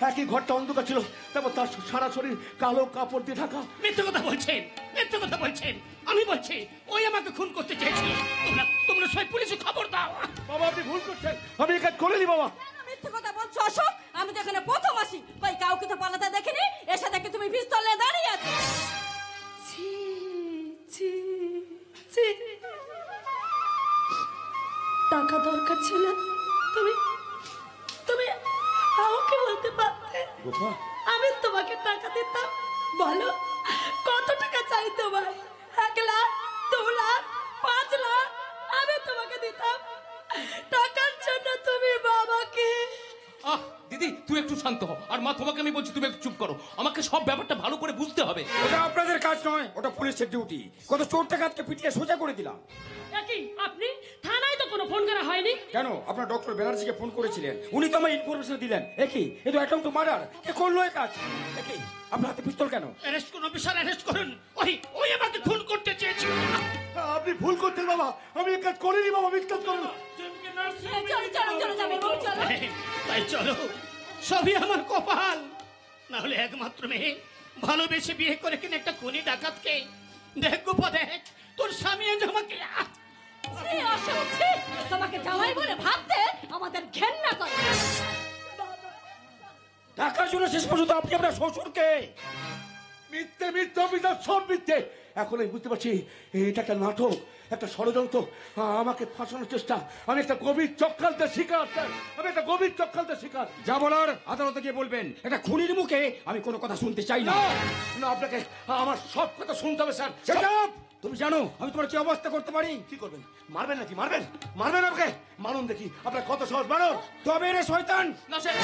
B: একই ঘরটা অন্ধকার ছিল, তারপর তার সারা শরীর কালো কাপড় দিয়ে ঢাকা।
G: মিথ্যে কথা বলছেন, মিথ্যে কথা বলছেন। আমি বলছি ওই আমাকে খুন করতে চেয়েছিল। তোমরা তোমরা সবাই পুলিশে খবর দাও।
B: বাবা আপনি ভুল করছেন, আমি এ কাজ করিনি বাবা।
F: মিথ্যে কথা বলছো অশোক। আমি তো এখানে প্রথম আসি, কই কাউকে তো পালাতে দেখিনি। এসে দেখি তুমি পিস্তল নিয়ে দাঁড়িয়ে আছো।
C: ছি, ছি, ছি। টাকা দরকার ছিল, তুমি তুমি আমাকে বলতে পারতে।
B: গোপা,
C: আমি তোমাকে টাকা দিতাম। বলো কত টাকা চাই তোমার? 1 লাখ, 2 লাখ, 5 লাখ? আমি তোমাকে দিতাম। টাকার জন্য তুমি বাবাকে।
A: দিদি তুই একটু শান্ত হ। আর মা, তোমাকে আমি বলছি তুমি একটু চুপ করো। আমাকে সব ব্যাপারটা ভালো করে বুঝতে হবে।
I: ওটা আপনাদের কাজ নয়, ওটা পুলিশের ডিউটি। কত চোর ডাকাতকে পিটিয়ে সোজা করে দিলাম।
C: একই আপনি থানায় তো কোনো ফোন করা হয়নি
I: কেন? আপনার ডক্টর ব্যানার্জিকে ফোন করেছিলেন, উনি তো আমায় ইনফরমেশন দিলেন। একই এ তো অ্যাটেম্প টু মার্ডার। কে করলো এ কাজ? একই আপনার হাতে পিস্তল কেন?
G: অ্যারেস্ট করুন অফিসার, অ্যারেস্ট করুন। ওই আমাকে খুন করতে চেয়েছিল।
B: আপনি ভুল করছেন বাবা, আমি এ কাজ করিনি বাবা, বিশ্বাস করুন।
F: চলো চলো চলো জামাইবাবু চলো।
G: তাই চলো, সবই আমার কপাল। না হলে একমাত্র মেয়ে ভালোবেসে বিয়ে করে কিনে একটা খুনি ডাকাতকে। দেখ গোপা, দেখ তোর স্বামী আজ আমাকে
F: ছি অশোক, ছি! তোমাকে জামাই বলে ভাবতে আমাদের ঘেন্না করে।
I: টাকার জন্য শেষ পর্যন্ত আপনি আপনার শ্বশুরকে।
B: মিথ্যে মিথ্যে অভিযোগ, সব মিথ্যে। এখন আমি বুঝতে পারছি এটা একটা নাটক, একটা ষড়যন্ত্র, আমাকে ফাঁসানোর চেষ্টা। আমি একটা গভীর চক্রান্তের শিকার স্যার, আমি একটা গভীর চক্রান্তের শিকার।
I: যা বলার আদালতে গিয়ে বলবেন। একটা খুনির মুখে আমি কোনো কথা শুনতে চাই না।
B: না, আপনাকে আমার সব কথা শুনতে হবে স্যার।
I: চুপ! তুমি জানো আমি তোমার কি অবস্থা করতে পারি?
B: কি করবেন? মারবেন নাকি? মারবেন মারবেন আমাকে? মারুন দেখি, আপনার কত সহজ, মারো।
I: তবে রে শয়তান!
A: না স্যার,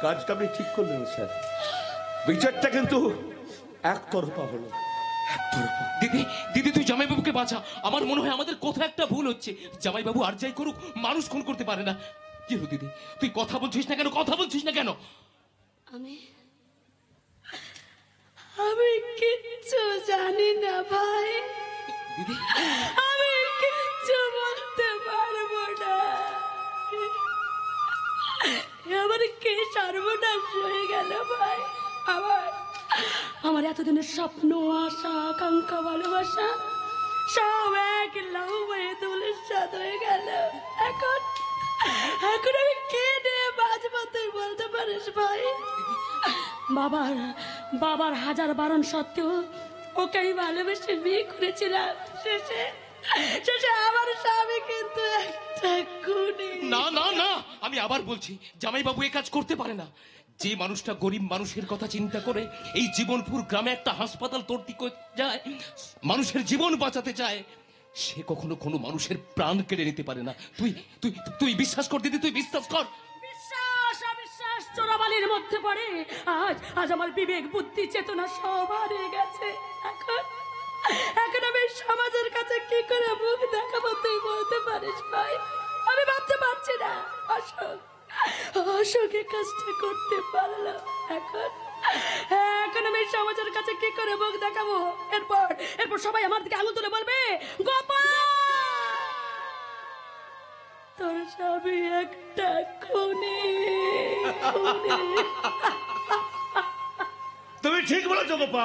B: কাজটা আপনি ঠিক করলেন স্যার। বিচারটা কিন্তু একতরফা হলো।
A: দিদি দিদি তুই জামাইবাবুকে বাঁচা। আমার মনে হয় আমাদের কোথাও একটা ভুল হচ্ছে। জামাইবাবু আর যাই করুক, মানুষ খুন করতে পারে না। কি হলো দিদি, তুই কথা বলছিস না কেন? কথা বলছিস না কেন?
C: আমি কিচ্ছু জানি না ভাই।
A: দিদি
C: আমি কিচ্ছু বলতে পারবো না। আমার কে সর্বনাশ হয়ে গেল ভাই। আমার এতদিনের স্বপ্ন, আশা, আকাঙ্ক্ষা, ভালোবাসা সব এক লাউ হয়ে দোলের সাথ হয়ে গেল। এখন আমি কে নিয়ে বাঁচবো তুই বলতে পারিস ভাই? বাবার হাজার বারণ সত্ত্বেও ওকে আমি ভালোবেসে বিয়ে করেছিলাম। শেষে আমার স্বামী কিন্তু একটা খুনি।
A: না না না, আমি আবার বলছি জামাইবাবু এ কাজ করতে পারে না। যে মানুষটা গরিব মানুষের কথা চিন্তা করে এই জীবনপুর গ্রামে একটা হাসপাতাল তৈরি করে যায়, মানুষের জীবন বাঁচাতে চায়, সে কখনো কোনো মানুষের প্রাণ কেড়ে নিতে পারে না। তুই তুই তুই বিশ্বাস কর দিদি, তুই বিশ্বাস কর।
C: অবিশ্বাস চোরাবালির মধ্যে পড়ে আজ আমার বিবেক, বুদ্ধি, চেতনা সব হারিয়ে গেছে। এখন আমি সমাজের কাছে কি করে মুখ দেখাবো তুই বলতে পারিস ভাই? আমি ভাবতে পারছি না। অশোকে কাজটা করতে পারলাম। এখন আমি সমাজের কাছে কি করে মুখ দেখাবো? এরপর সবাই আমার দিকে আঙুল তুলে বলবে, গোপাল তোর স্বামী একটা খুনি।
B: তুমি ঠিক বলেছো গোপা,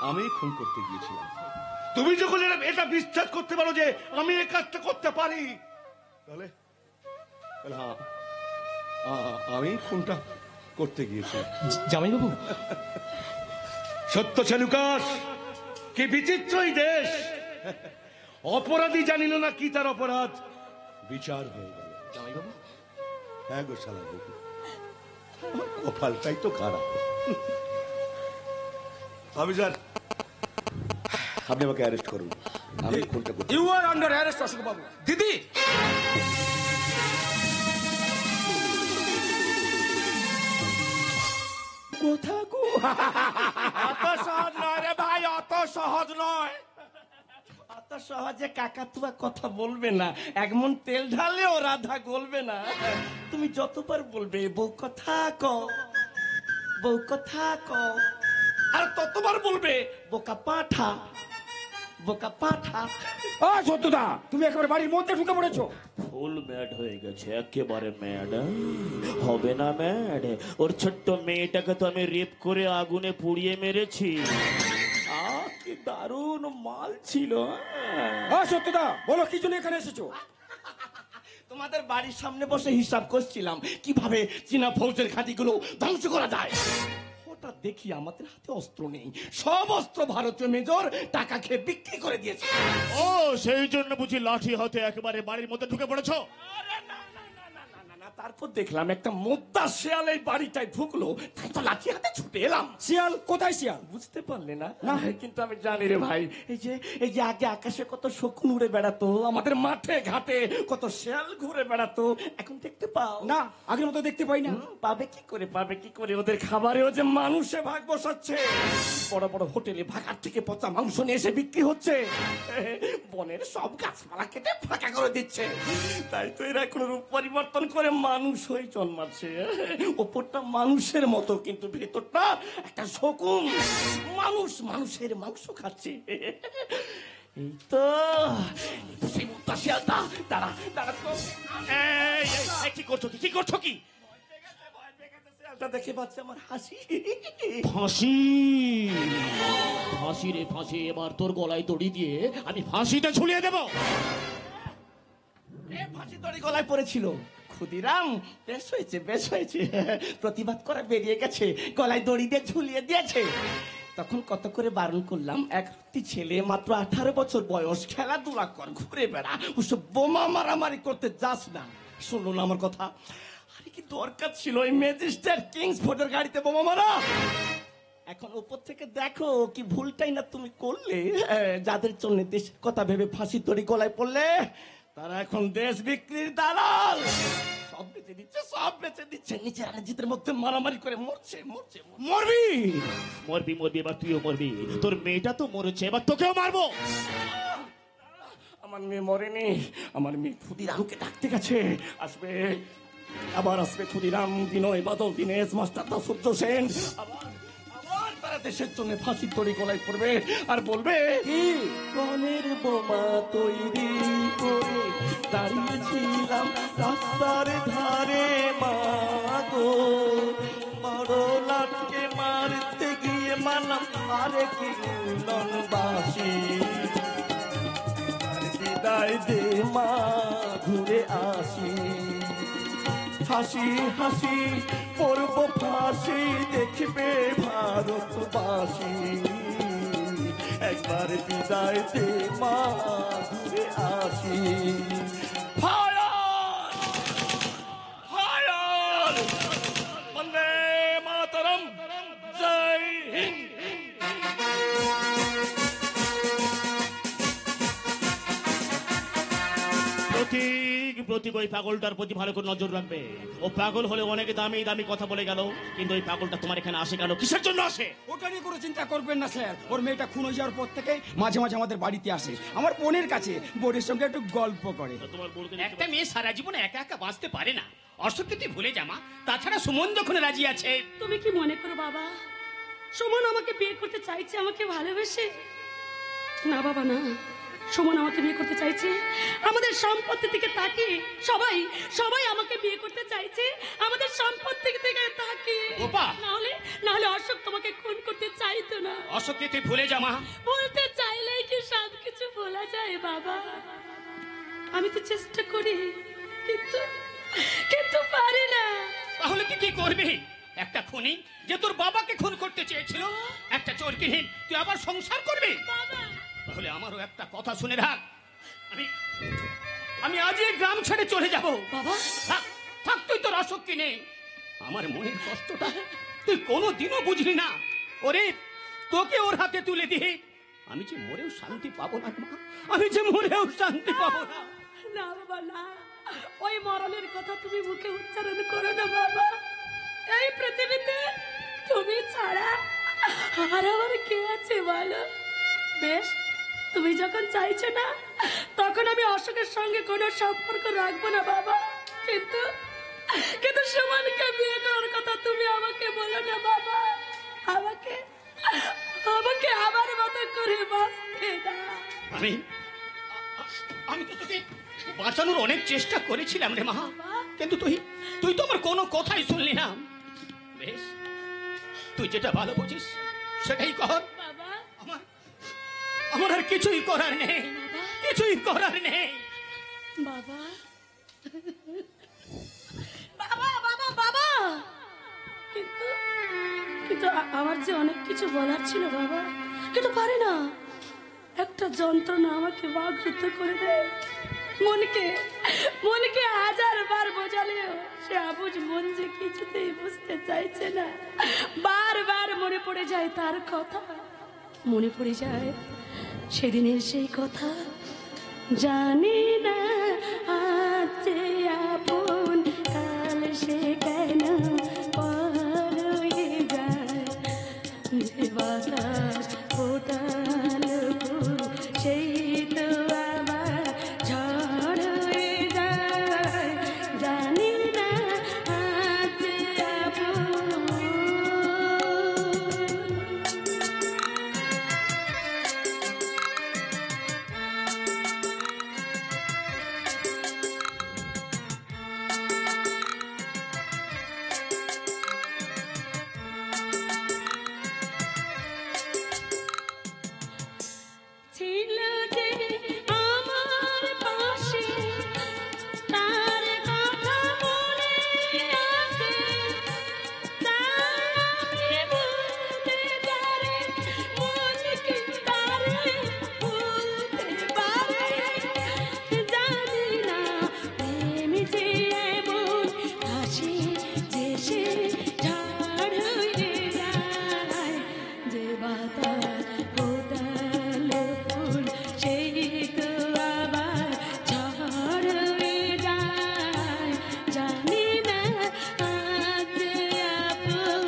B: আমি খুন করতে গিয়েছিলাম। তুমি যখন এটা বিশ্বাস করতে পারো যে আমি এই কাজটা করতে পারি, তাহলে হ্যাঁ, আমি খুনটা করতে গিয়েছি।
A: জামাইবাবু,
B: সত্য লুকাস, কি বিচিত্রই দেশ। অপরাধী জানিল না কি তার অপরাধ, বিচার হয়ে গেল।
A: জামাইবাবু,
B: হ্যাঁ গো শালা, কপালটাই তো খারাপ। অফিসার, আপনি আমাকে অ্যারেস্ট করুন, আমি খুনটা করতে।
I: You are under arrest Ashok বাবু।
A: দিদি
I: কোথা গো?
G: অত সহজ নয় রে ভাই, অত সহজ নয়। অত সহজে কাকাতুয়া কথা বলবে না। এক মন তেল ঢালেও রাধা গলবে না। তুমি যতবার বলবে বউ কথা কও, বউ কথা কও, আর ততবার বলবে বোকা পাঠা, বোকা পাঠা।
I: সত্যদা, তুমি একেবারে বাড়ির মধ্যে ঢুকে পড়েছো।
G: ফুল ম্যাড হয়ে গেছে, একেবারে ম্যাড। হবে না ম্যাড? ওর ছোট্ট মেয়েটাকে তো আমি রেপ করে আগুনে পুড়িয়ে মেরেছি। কি দারুণ মাল ছিল।
I: সত্যদা, বলো কি জন্য এখানে এসেছো?
G: তোমাদের বাড়ির সামনে বসে হিসাব করছিলাম কিভাবে চীনা ফৌজের ঘাঁটিগুলো ধ্বংস করা যায়। হঠাৎ দেখি আমাদের হাতে অস্ত্র নেই, সব অস্ত্র ভারতীয় মেজর টাকা খেয়ে বিক্রি করে দিয়েছে।
H: ও, সেই জন্য বুঝি লাঠি হাতে একেবারে বাড়ির মধ্যে ঢুকে পড়েছো?
G: তারপর দেখলাম একটা মোদ্দা শিয়াল এই বাড়িটায় ঢুকলো, তাই তো লাঠি হাতে ছুটে এলাম।
I: শিয়াল কোথায়? শিয়াল
G: বুঝতে পারলে না? না, কিন্তু আমি জানি রে ভাই। এই যে আগে আকাশে কত শকুন উড়ে বেড়াতো, আমাদের মাঠে ঘাটে কত শিয়াল ঘুরে বেড়াতো, এখন দেখতে পাও
I: না? আগের মতো দেখতে পাই না।
G: পাবে কি করে? ওদের খাবারেও যে মানুষে ভাগ বসাচ্ছে। বড় বড় হোটেলে ভাগার থেকে পচা মাংস নিয়ে এসে বিক্রি হচ্ছে। বনের সব গাছপালা কেটে ফাঁকা করে দিচ্ছে। তাই তো এরা এখন রূপ পরিবর্তন করে মানুষ হয়ে জন্মাচ্ছে। ওপরটা মানুষের মতো, কিন্তু ভেতরটা একটা শকুন। মানুষের মাংস খাচ্ছে। এই তো সেই মোটা শিয়ালটা। দাঁড়া
H: কি করছো কি?
G: শিয়ালটা দেখে পাচ্ছে আমার হাসি।
H: ফাঁসি রে ফাঁসি, এবার তোর গলায় দড়ি দিয়ে আমি ফাঁসিটা ঝুলিয়ে দেবো।
G: ফাঁসি দড়ি গলায় পড়েছিল। ক্ষুদিরাম, বেশ হয়েছে। প্রতিবাদ করা বেরিয়ে গেছে, গলায় দড়ি দিয়ে ঝুলিয়ে দিয়েছে। তখন কত করে বারণ করলাম, একটি ছেলে মাত্র 18 বছর বয়স, খেলাধুলা কর, ঘুরে বেড়া, ওসব বোমা মারামারি করতে যাস না। শুনলো না আমার কথা? আরে কি দরকার ছিল এই ম্যাজিস্ট্রেট কিংসফোর্ডের গাড়িতে বোমা মারা? এখন উপর থেকে দেখো কি ভুলটাই না তুমি করলে। যাদের জন্য দেশের কথা ভেবে ফাঁসির দড়ি গলায় পড়লে, তারা এখন দেশ বিক্রির দালাল। সব বেচে দিচ্ছে, নিচে রাজনীতির মধ্যে মারামারি করে মরছে।
H: মরবি, এবার তুইও মরবি। তোর মেয়েটা তো মরেছে, এবার তোকেও মারবো।
G: আমার মেয়ে মরেনি, আমার মেয়ে ক্ষুদিরামকে ডাকতে গেছে। আবার আসবে ক্ষুদিরাম, বিনয়, বাদল, দীনেশ, মাস্টার, সূর্য সেন। আবার তারা
I: দেশের জন্য ফাঁসি তৈরি গলায় পড়বে আর বলবে
G: কি কনের বোমা তৈরি করে দাঁড়িয়েছিলাম রাস্তার ধারে মাগো, বড় লাটকে মারতে গিয়ে মানলাম আরে কি ননবাসী, বিদায় দে মা ঘুরে আসি, হাসি হাসি পড়ব ফাঁসি দেখবে ভারতবাসী, একবার বিদায় দে মা ঘুরে আসি।
D: ফায়ার ফায়ার বন্দে মাতরম, জয় হিন্দ।
G: প্রতীক ওই পাগলটার প্রতি ভালো করে নজর রাখবে। ও পাগল হলে অনেক দামি দামি কথা বলে গেল, কিন্তু ওই পাগলটা তোমার এখানে আসে কেন, কিসের জন্য আসে?
I: ওটা নিয়ে কোনো চিন্তা করবেন না স্যার। ওর মেয়েটা খুন হয়ে যাওয়ার পর থেকে মাঝে মাঝে আমাদের বাড়িতে আসে, আমার বোনের কাছে, বোনের সঙ্গে একটু গল্প করে।
G: তোমার বোনকে
J: একটা মেয়ে সারা জীবন একা একা বাঁচতে পারে না, অশোককে তুই ভুলে জামা। তাছাড়া সুমন যখন রাজি আছে।
C: তুমি কি মনে করো বাবা সুমন আমাকে বিয়ে করতে চাইছে আমাকে ভালোবেসে? না বাবা না, সুমন আমাকে বিয়ে করতে চাইছে আমাদের সম্পত্তির দিকে তাকিয়ে। সবাই সবাই আমাকে বিয়ে করতে চাইছে আমাদের সম্পত্তির দিকে তাকিয়ে।
J: গোপা!
C: না হলে অশোক তোমাকে খুন করতে চাইতো না।
J: অশোককে তুই ভুলে জামা।
C: বলতে চাইলেই কি সব কিছু বলা যায় বাবা? আমি তো চেষ্টা করি কিন্তু কিন্তু পারি না।
J: তাহলে তুই কি করবি? একটা খুনি যে তোর বাবাকে খুন করতে চেয়েছিল, একটা চোরকিহীন তুই আবার সংসার করবি?
C: বাবা
J: তাহলে আমারও একটা কথা শুনে রাখ, আমি আজই গ্রাম ছেড়ে চলে যাব।
C: বাবা
J: থাক থাক, তুই তোর অশোককে নেই। আমার মনের কষ্টটা তুই কোনোদিনও বুঝলি না। ওরে তোকে ওর হাতে তুলে দিয়ে আমি যে মরেও শান্তি পাবো না মা, আমি যে মরেও শান্তি পাবো না।
C: না বাবা না, ওই মরণের কথা তুমি মুখে উচ্চারণ করো না বাবা। এই পৃথিবীতে তুমি ছাড়া আর আমার কে আছে বলো? বেশ, তুমি যখন চাইছো না তখন আমি অশোকের সঙ্গে কোনো সম্পর্ক রাখবো না বাবা। কিন্তু কিন্তু সুমনকে বিয়ে করার কথা তুমি আমাকে বলো না বাবা। আমাকে আমাকে আমার মতো করে বাঁচতে দাও।
J: আমি তো তোকে বাঁচানোর অনেক চেষ্টা করেছিলাম রে মা, কিন্তু তুই তো আমার কোনো কথাই শুনলি না। বেশ, তুই যেটা ভালো বুঝিস সেটাই কর।
C: বাবা
J: আমার আর কিছুই করার নেই, কিছুই করার নেই।
C: বাবা বাবা বাবা বাবা, কিন্তু কিন্তু আমার যে অনেক কিছু বলার ছিল বাবা, কিন্তু পারে না। একটা যন্ত্রণা আমাকে বাগরুদ্ধ করে দেয়। মনকে মনকে 1000 বার বোঝালেও সে আবুঝ মন যে কিছুতেই বুঝতে চাইছে না। বারবার মনে পড়ে যায় তার কথা, মনে পড়ে যায় সেদিনের সেই কথা। জানি না আজ যে আপন কাল সে কেন পর হয়ে যায়, যে বাতাস ফোটাল ফুল সেই তো আবার ঝড় হয়ে যায়। জানি না আজ যে আপন। ছিল যে আমার পাশে তার কথা মনে আছে, তার আমি বলতে পারে মনকে তারে ভুলতে পারে। জানি না প্রেম যে এমন হাসি যে সে ঝড় হয়ে যায়, যে বাতাস ফোটাল ফুল সেই তো আবার ঝড় হয়ে যায়। জানি না আজ আপন।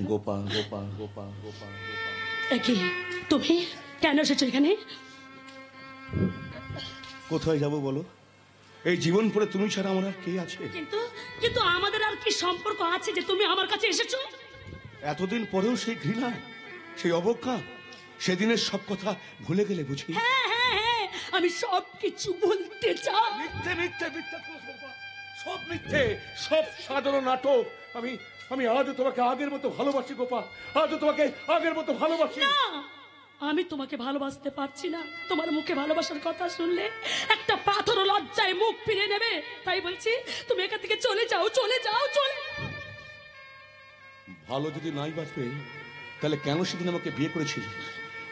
B: গোপা গোপা গোপা গোপা গোপা।
C: কি তুমি কেন এসেছো এখানে?
B: কোথায় যাব বলো? এই জীবন পরে তুমি ছাড়া আমার আর কে আছে?
C: কিন্তু কিন্তু আমাদের আর কি সম্পর্ক আছে যে তুমি আমার কাছে এসেছো?
B: এতদিন পরেও সেই ঘৃণা, সেই অবজ্ঞা, সেদিনের সব কথা ভুলে গেলে বুঝি?
C: হ্যাঁ হ্যাঁ হ্যাঁ, আমি সব কিছু বলতে চাই।
B: মিথ্যে মিথ্যে মিথ্যে, সব মিথ্যে, সব সাজানো নাটক। আমি আমি আজও তোমাকে আগের মতো ভালোবাসি গোপা, আজও তোমাকে আগের মতো ভালোবাসি।
C: না, আমি তোমাকে ভালোবাসতে পারছি না। তোমার মুখে ভালোবাসার কথা শুনলে একটা পাথর লজ্জায় মুখ ফিরে নেবে। তাই বলছি তুমি এখান থেকে চলে যাও, চলে যাও, চলে।
B: ভালো যদি নাই বাঁচবে তাহলে কেন সেদিন আমাকে বিয়ে করেছিল?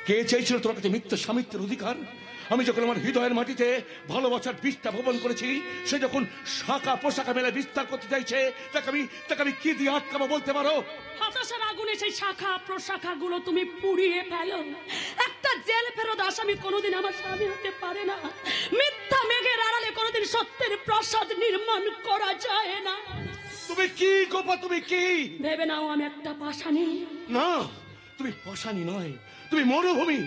B: কে চেয়েছিল তোমার কাছে মিথ্যা স্বামিত্বের অধিকার? আমি যখন আমার হৃদয়ের মাটিতে ভালোবাসার বীজটা বপন করেছি, সে যখন শাখা পোশাকা মেলে বিস্তার করতে চাইছে, তাকে আমি কি দিয়ে আটকাবো বলতে পারো?
C: হতাশার আগুনে সেই শাখা প্রশাখা গুলো তুমি পুড়িয়ে ফেলো। একটা জেল ফেরত আসামি কোনোদিন আমার স্বামী হতে পারে না। মিথ্যা মেঘের আড়ালে কোনোদিন সত্যের প্রাসাদ নির্মাণ করা যায় না।
B: তুমি কি গোপা, তুমি কি
C: ভেবে নাও আমি একটা পাষাণী?
B: না, তুমি পাষাণী নয়, তুমি মরুভূমি।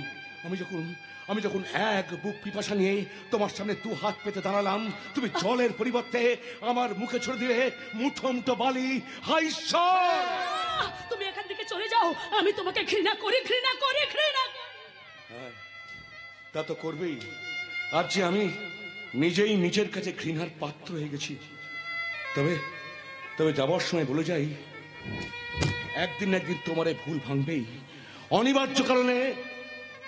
B: আমি যখন এক বুক পিপাসা নিয়ে তোমার সামনে দু হাত পেতে দাঁড়ালাম, তুমি জলের পরিবর্তে আমার মুখে ছড়ে দিলে মুঠো মুঠো বালি। হায় ঈশ্বর!
C: তুমি এখান থেকে চলে যাও। আমি তোমাকে ঘৃণা করি, ঘৃণা করি, ঘৃণা।
B: হ্যাঁ, তা তো করবেই। আজ যে আমি নিজেই নিজের কাছে ঘৃণার পাত্র হয়ে গেছি। তবে যাবার সময় বলে যাই, একদিন তোমার এই ভুল ভাঙবেই। অনিবার্য কারণে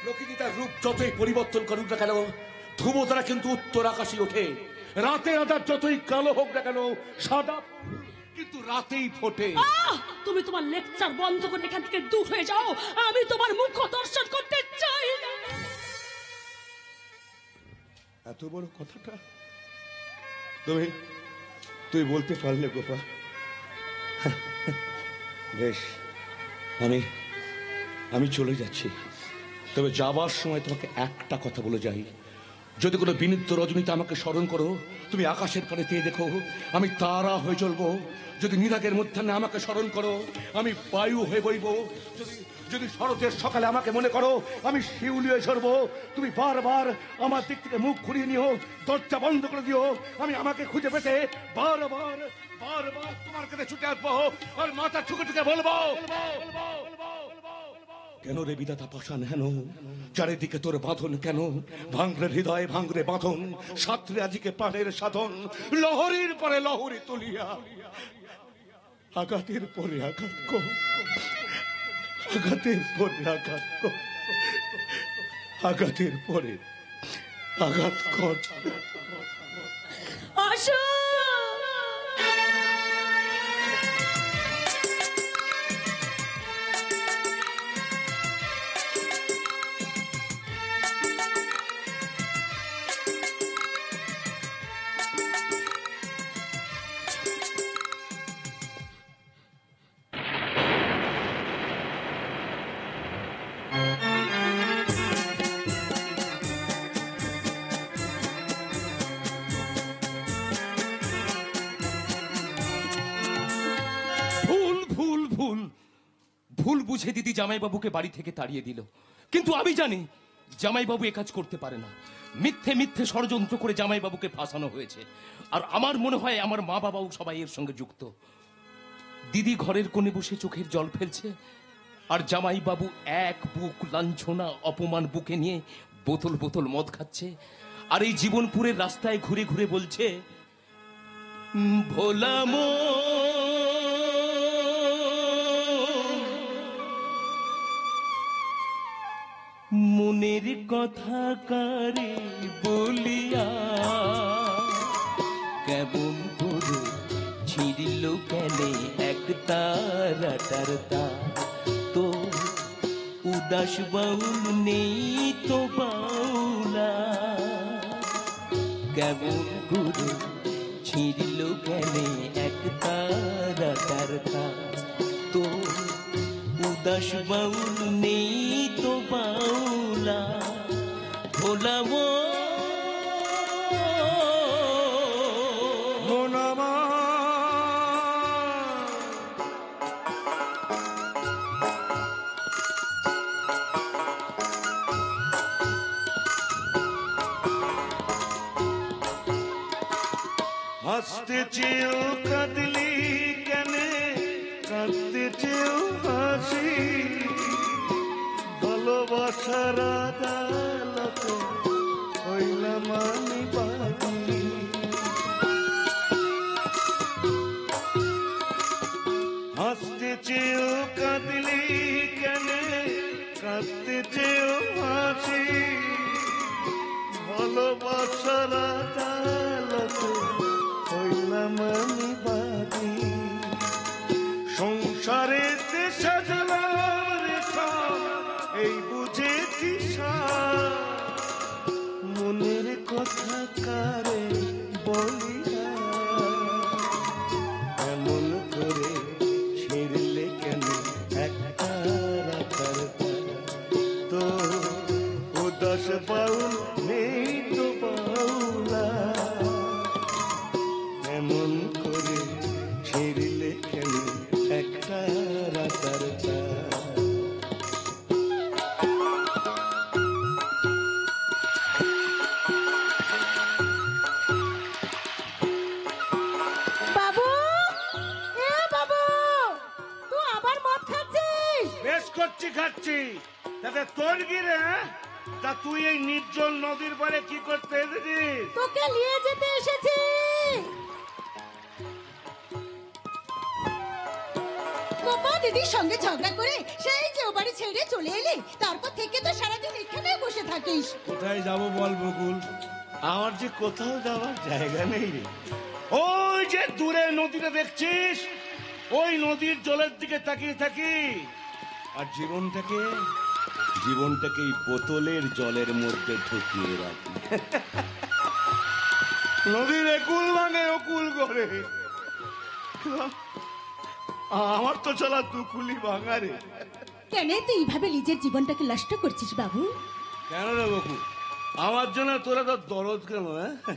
B: প্রকৃতি তার রূপ যতই পরিবর্তন করুক না কেন, ধ্রুব তারা কিন্তু উত্তর আকাশে ওঠে। রাতে আধার যতই কালো হোক না কেন, সাদা কিন্তু রাতেই ফোটে।
C: তুমি তোমার লেকচার বন্ধ করে এখান থেকে দূর হয়ে যাও। আমি তোমার মুখ দর্শন করতে চাই না।
B: এত বড় কথাটা তুই বলতে পারলে গোপা? বেশ, আমি চলে যাচ্ছি। তবে যাবার সময় তোমাকে একটা কথা বলে যাই, যদি কোনো বিনীত রজনীতে আমাকে স্মরণ করো, তুমি আকাশের পানে চেয়ে দেখো, আমি তারা হয়ে চলবো। যদি নিরাগের মধ্যাহ্নে আমাকে স্মরণ করো, আমি বায়ু হয়ে বইব। যদি শরতের সকালে আমাকে মনে করো, আমি শিউলি হয়ে সরবো। তুমি বারবার আমার দিক থেকে মুখ ঘুরিয়ে নিও, দরজা বন্ধ করে দিও। আমি আমাকে খুঁজে পেতে বারবার তোমার কাছে ছুটে আসবো, আর মাথা ঠুকে বলবো, কেন রে বিধাতা পাষাণ হেন, চারিদিকে তোর বাঁধন কেন? ভাঙরে হৃদয়, ভাঙরে বাঁধন, সাঁতরে আজিকে পাড়ের সাধন। লহরীর পরে লহরী তুলিয়া আঘাতের পরে আঘাত কর, আঘাতের পরে আঘাত কর, আঘাতের পরে আঘাত কর।
C: আসো।
A: ভুল বুঝে দিদি জামাইবাবুকে বাড়ি থেকে তাড়িয়ে দিল, কিন্তু আমি জানি জামাইবাবু এ কাজ করতে পারে না। মিথ্যে মিথ্যে ষড়যন্ত্র করে জামাইবাবুকে ফাঁসানো হয়েছে, আর আমার মনে হয় আমার মা বাবাও সবাই এর সঙ্গে যুক্ত। দিদি ঘরের কোণে বসে চোখের জল ফেলছে, আর জামাইবাবু এক বুক লাঞ্ছনা অপমান বুকে নিয়ে বোতল বোতল মদ খাচ্ছে, আর এই জীবনপুরের রাস্তায় ঘুরে ঘুরে বলছে, ভোলামো মনের কথা কারে বলিয়া, কেমন করে ছিড়িল কেনে এক তারাটার তার। তো উদাস বাউল নেই তো বাউলা, কেমন করে ছিড়িল কেনে এক তারাটার তার। তো উদাস বাউল নেই তো বাউলা, ভোলামো
B: মোনামা। হাসতে চেয়েও কাঁদলি কেনে, কাঁদতে চেয়েও হাসি, ভালোবাসার আদালতে হইলাম আমি বাদী। হাসতে চেয়েও কাঁদলি কেনে, কাঁদতে চেয়েও হাসি, ভালোবাসার আদালতে হইলাম আমি বাদী। সংসারেতে সাজলাম রেখা এই বুঝেছি মনের কথা কারে বলি না, এমন করে ছিড়লে কেন একটা রাখার তো উদাস বাউল নেই তো বাউলা, এমন করে ছিড়লে কেন একটা রাখার
F: বাবু, এ বাবু, তুই আবার মদ খাচ্ছিস?
B: বেশ করছি, খাচ্ছি, তাতে তোর কি রে? তা তুই এই নির্জন নদীর পাড়ে কি করতে এসেছিস?
F: তোকে নিয়ে যেতে এসেছি। গোপা দিদির সঙ্গে ঝগড়া করে সেই যে ও বাড়ি ছেড়ে চলে এলি, তারপর থেকে তো সারাদিন এখানে বসে থাকিস।
B: কোথায় যাব বল বকুল, আমার যে কোথাও যাওয়ার জায়গা নেই রে। ওই যে দূরে নদীটা দেখছিস, ওই নদীর জলের দিকে তাকিয়ে থাকি, আর জীবনটাকে এই বোতলের জলের মধ্যে ঢুকিয়ে রাখি। নদীর একুল ভাঙে ওকুল করে, আমার তো চলা দুকুলি ভাঙা রে।
F: কেন তুই এইভাবে নিজের জীবনটাকে নষ্ট করছিস বাবু?
B: কেন রে বকুল, আমার জন্য তোরা তো দরদ কেন?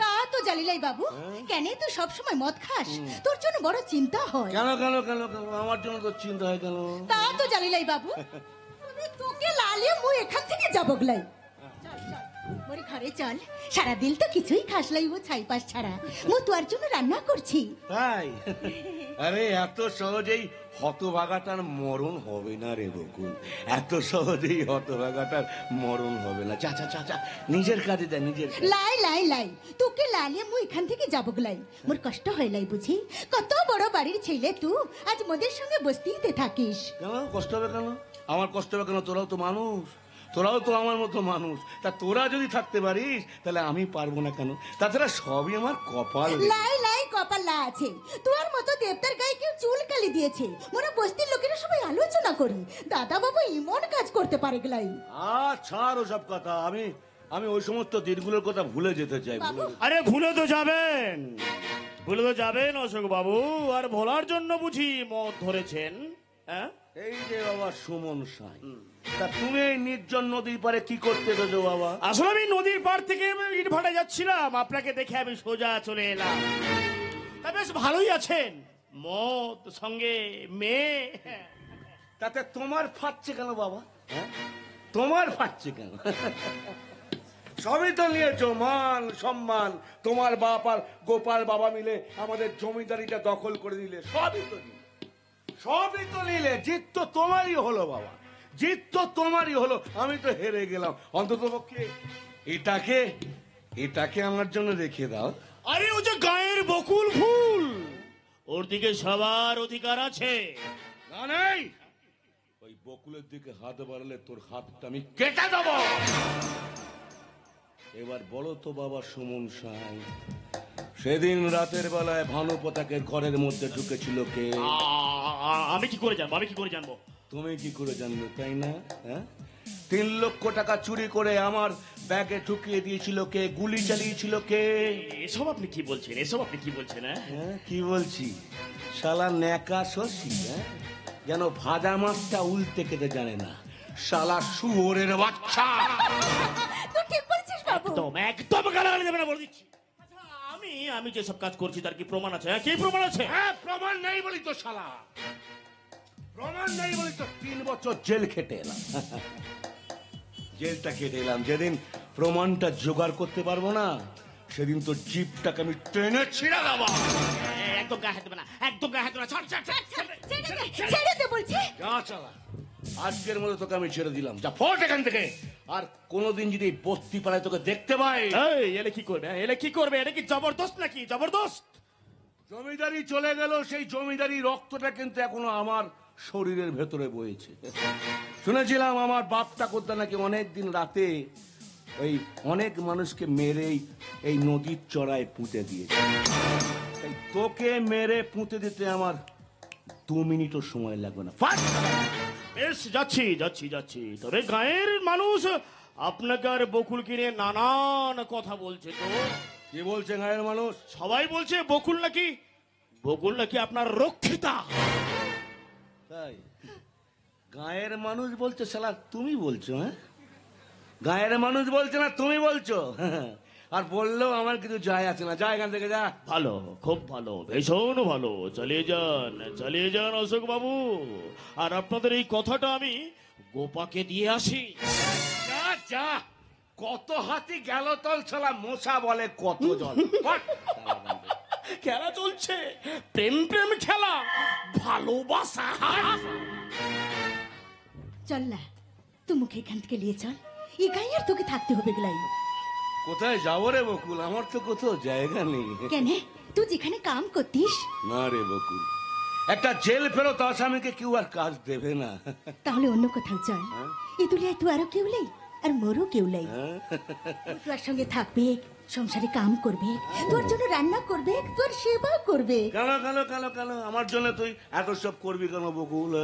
F: তা তো জানিলাই বাবু, কেন তুই সব সময় মদ খাস? তোর জন্য বড় চিন্তা হয়।
B: কেন কেন কেন কেন আমার জন্য তো চিন্তা হয় কেন?
F: তা তো জানিলাই বাবু, তোকে লালিয়ে মুই এখান থেকে যাবো গলাই। মোরে ঘরে চল, সারাদিন তো কিছুই খাসলাই ও ছাই পাশ ছাড়া। মু তোর জন্য রান্না করছি।
B: তাই? আরে এত সহজেই হতভাগাটার মরণ হবে না রে বকুল, এত সহজেই হতভাগাটার মরণ হবে না। চা চা চা চা, নিজের কাজে যা, নিজের কাজে।
F: লাই লাই লাই, তোকে লালিয়ে মু এখান থেকে যাবো গলাই। মোর কষ্ট হয় লাই বুঝি, কত বড় বাড়ির ছেলে তুই আজ মোদের সঙ্গে বস্তিতে থাকিস।
B: কেন কষ্ট হবে কেন? আমার কষ্ট হবে কেন? তোরাও তো মানুষ, তোরাও তো আমার মতো মানুষ। তা তোরা যদি থাকতে পারিস তাহলে আমি পারবো না কেন? তাছাড়া সবই আমার কপাল।
F: লাই লাই কপাল লা আছে, তোর মতো দেবতার গায়ে কেউ চুল কালি দিয়েছে। মোরা বস্তির লোকেরা সবাই আলোচনা করি, দাদা বাবু এমন কাজ করতে পারে গলাই।
B: ছাড় ওসব কথা, আমি ওই সমস্ত দিনগুলোর কথা ভুলে যেতে চাই।
G: আরে ভুলে তো যাবেন, ভুলে তো যাবেন অশোক বাবু। আর ভোলার জন্য বুঝি মদ ধরেছেন? হ্যাঁ,
B: এই যে বাবা সুমন সাই, তা তুমি এই নির্জন নদীর পারে কি করতে গেছো বাবা?
G: আসলে আমি নদীর পাড় থেকে ইট ভাটা যাচ্ছিলাম, আপনাকে দেখে আমি সোজা চলে এলাম। তা বেশ ভালোই আছেন, মদ সঙ্গে মেয়ে।
B: তাতে তোমার ফাটছে কেন বাবা? তোমার ফাটছে কেন? সবই তো নিয়েছো, মান সম্মান। তোমার বাপ আর গোপাল বাবা মিলে আমাদের জমিদারিটা দখল করে দিলে, সবই তো নিলে। জিত তো তোমারই হলো বাবা, জিত তো তোমারই হলো। আমি তো হেরে গেলাম। অন্তত পক্ষে এটাকে আমার জন্য রেখে দাও।
G: আরে ও যে গায়ের বকুল ফুল, ওর দিকে সবার অধিকার আছে।
B: না নেই, ওই বকুলের দিকে হাত বাড়ালে তোর হাতটা আমি কেটে দেব। এবার বলো তো বাবা সুমন সাই, সেদিন রাতের বেলায় ভানু পতাকের ঘরের মধ্যে ঢুকেছিল কে?
G: আমি কি করে জানবো?
B: তুমি কি করে জানবে, তাই না? 3 লক্ষ টাকা চুরি করে আমার ব্যাগে ঢুকিয়ে দিয়েছিল কে? গুলি চালিয়েছিল কে?
G: এসব আপনি কি বলছেন?
B: কি বলছি? শালা নেকা শশী, যেন ভাজা মাছটা উল্টে খেতে জানে না। শালা শুয়োরের বাচ্চা।
F: তুই ঠিক বলছিস বাবু।
G: একদম গালাগালি দেবে না বলে দিচ্ছি। আমি যেসব কাজ করছি তার কি প্রমাণ আছে? কি প্রমাণ আছে?
B: প্রমাণ নেই বলি তো শালা, প্রমাণ নেই বলি তো 3 বছর জেল খেটে এলাম। জেলটা কেটে এলাম। যেদিন প্রমাণটা জোগাড় করতে পারবো না, সেদিন তো জিপটাকে আমি ট্রেনে ছিঁড়ে দেবো।
G: একদম গায়ে হাত দেবে না, একদম গায়ে হাত দেবে না। ছাড়, ছাড়, ছাড়, ছাড়।
F: ছেড়ে দে বলছি।
B: যা চালা, আজকের মতো তোকে আমি ছেড়ে দিলাম। যা ফট এখান থেকে। আর কোনোদিন যদি এই বস্তি পাড়ায় তোকে দেখতে পাই,
G: এই, এলে কি করবে? এলে কি করবে? এটা কি জবরদস্ত নাকি? জবরদস্ত?
B: জমিদারি চলে গেল, সেই জমিদারি রক্তটা কিন্তু এখনো আমার শরীরের ভেতরে বইছে। শুনেছিলাম আমার বাপটা করতে নাকি অনেকদিন রাতে ওই অনেক মানুষকে মেরেই এই নদীর চড়ায় পুঁতে দিয়েছে। তাই তোকে মেরে পুঁতে দিতে আমার 2 মিনিটও সময় লাগবে না।
G: বেশ, যাচ্ছি যাচ্ছি যাচ্ছি। তবে গায়ের মানুষ আপনাকে আর বকুলকে নিয়ে নানান কথা বলছে। তো
B: কি বলছে গায়ের মানুষ?
G: সবাই বলছে বকুল নাকি আপনার রক্ষিতা।
B: তাই গায়ের মানুষ বলছে? শালা তুমি বলছো? হ্যাঁ, গায়ের মানুষ বলছে না তুমি বলছো? আর বললেও আমার কিছু যায় আছে না। যা এখান থেকে, যা।
G: ভালো, খুব ভালো, ভীষণ ভালো। চালিয়ে যান অশোক বাবু। আর আপনাদের এই কথাটা আমি গোপাকে দিয়ে আসি।
B: যা যা, কত হাতি গেল তল, শালা মশা বলে কত জল।
G: খেলা চলছে, প্রেম খেলা, ভালোবাসা।
F: চল না, তুই মুখে এখান থেকে নিয়ে চল। এই গায়ে আর তোকে থাকতে হবে গেলাই।
B: কোথায় যাবো রে বকুল? আমার তো কোথাও জায়গা নেই।
F: কেন, তুই যেখানে কাম করতিস?
B: না রে বকুল, একটা জেল ফেরত আসামিকে কেউ আর কাজ দেবে না।
F: তাহলে অন্য কোথাও চল। এই দুনিয়ায় তুই আরো কেউ নেই, আর মোরও কেউ নেই। তোর সঙ্গে থাকবে, সংসারে কাম করবে, তোর জন্য রান্না করবে, তোর সেবা করবে।
B: কেন কেন কেন কেন আমার জন্য তুই এত সব করবি কেন বকুল?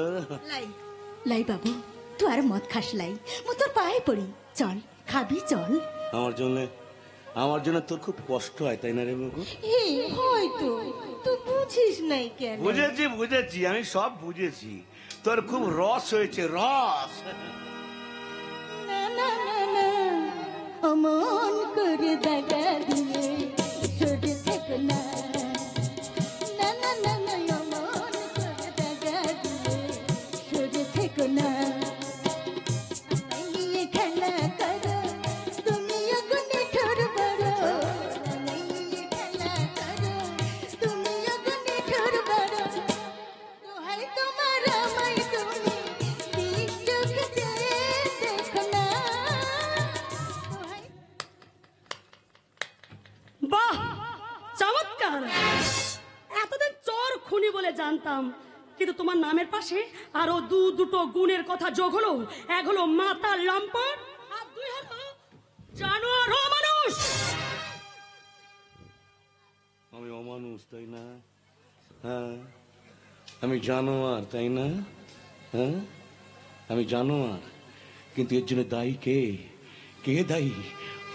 F: লাই বাবু, তুই আর মদ খাস লাই, মু তোর পায়ে পড়ি। চল, খাবি চল।
B: আমার জন্য তোর খুব কষ্ট হয়, তাই না রে বকুল?
F: হয়তো তুই বুঝিস নাই কেন।
B: বুঝেছি, আমি সব বুঝেছি। তোর খুব রস হয়েছে, রস।
F: না না না না, অমন করে দাগা দিয়ে সরে থেকো না। না না না না, অমন করে দাগা দিয়ে সরে থেকো না। আমায় নিয়ে খেলা করো, তুমিও গুনে ঠোর বড়। আমায় নিয়ে খেলা করো, তুমিও গুনে ঠোর বড়। দোহাই তোমার আমায় তুমি নিজ চোখে দেখো না।
C: বাহ, চমৎকার! এতদিন চোর খুনি বলে জানতাম, কিন্তু তোমার নামের পাশে আরো দুটো গুণের কথা যোগ হলো। এক হলো মাতাল লম্পট, আর 2 হলো জানোয়ার অমানুষ।
B: আমি অমানুষ, তাই না? হ্যাঁ, আমি জানোয়ার, তাই না? হ্যাঁ, আমি জানোয়ার। কিন্তু এর জন্য দায়ী কে? কে দায়ী?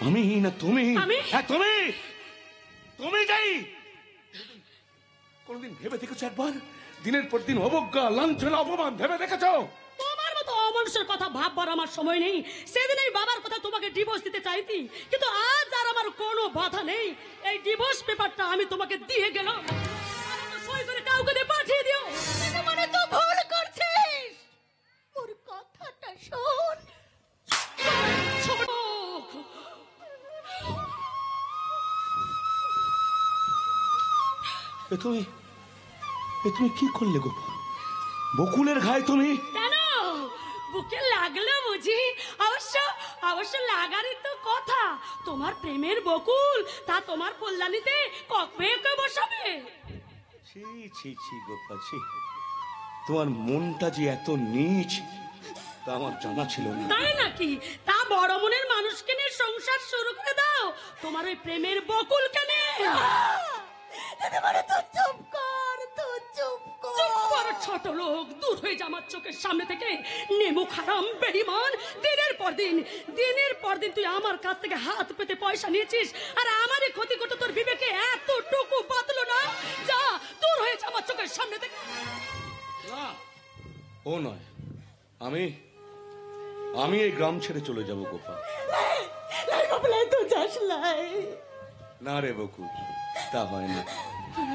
B: আমি না তুমি? হ্যাঁ, তুমি দায়ী। কোনদিন ভেবে দেখেছো একবার? দিনের পর দিন অবজ্ঞা, লাঞ্ছনা, অপমান ভেবে দেখেছো?
C: তোমার মতো অমানুষের কথা ভাববার আমার সময় নেই। সেদিন এই বাবার কথা তোমাকে ডিভোর্স দিতে চাইতি, কিন্তু আজ আর আমার কোনো বাধা নেই। এই ডিভোর্স পেপারটা আমি তোমাকে দিয়ে গেলাম, সই করে কাউকে দিয়ে পাঠিয়ে দিও।
F: মানে তো ভুল করছিস। মোর কথাটা শোন।
C: ছোট
B: তুমি কি করলে গোপা? বকুলের ঘায়ে তুমি?
C: কেন, বুকে লাগলো বুঝি? অবশ্য লাগারই তো কথা। তোমার প্রেমের বকুল, তা তোমার কল্যাণীতে কবে বসাবে?
B: ছি ছি ছি গোপা, ছি। তোমার মনটা যে এত নীচ তা আমার জানা ছিল না।
C: তাই নাকি? তা বড় মনের মানুষকে নিয়ে সংসার শুরু করে দাও, তোমার ওই প্রেমের বকুল কেন?
F: চুপ কর, চুপ কর।
C: ছোট লোক, দূর হয়ে যা আমার চোখের সামনে থেকে। নেমু খারাম বেঈমান। দিনের পর দিন তুই আমার কাছ থেকে হাত পেতে পয়সা নিয়েছিস, আর আমারই ক্ষতি করতে তোর বিবেকে এতটুকু বাতলো না? যা, দূর হয়ে যা আমার চোখের সামনে থেকে।
B: ও নয়, আমি এই গ্রাম ছেড়ে চলে যাব গোপা। না রে বকুল, তা হয় না।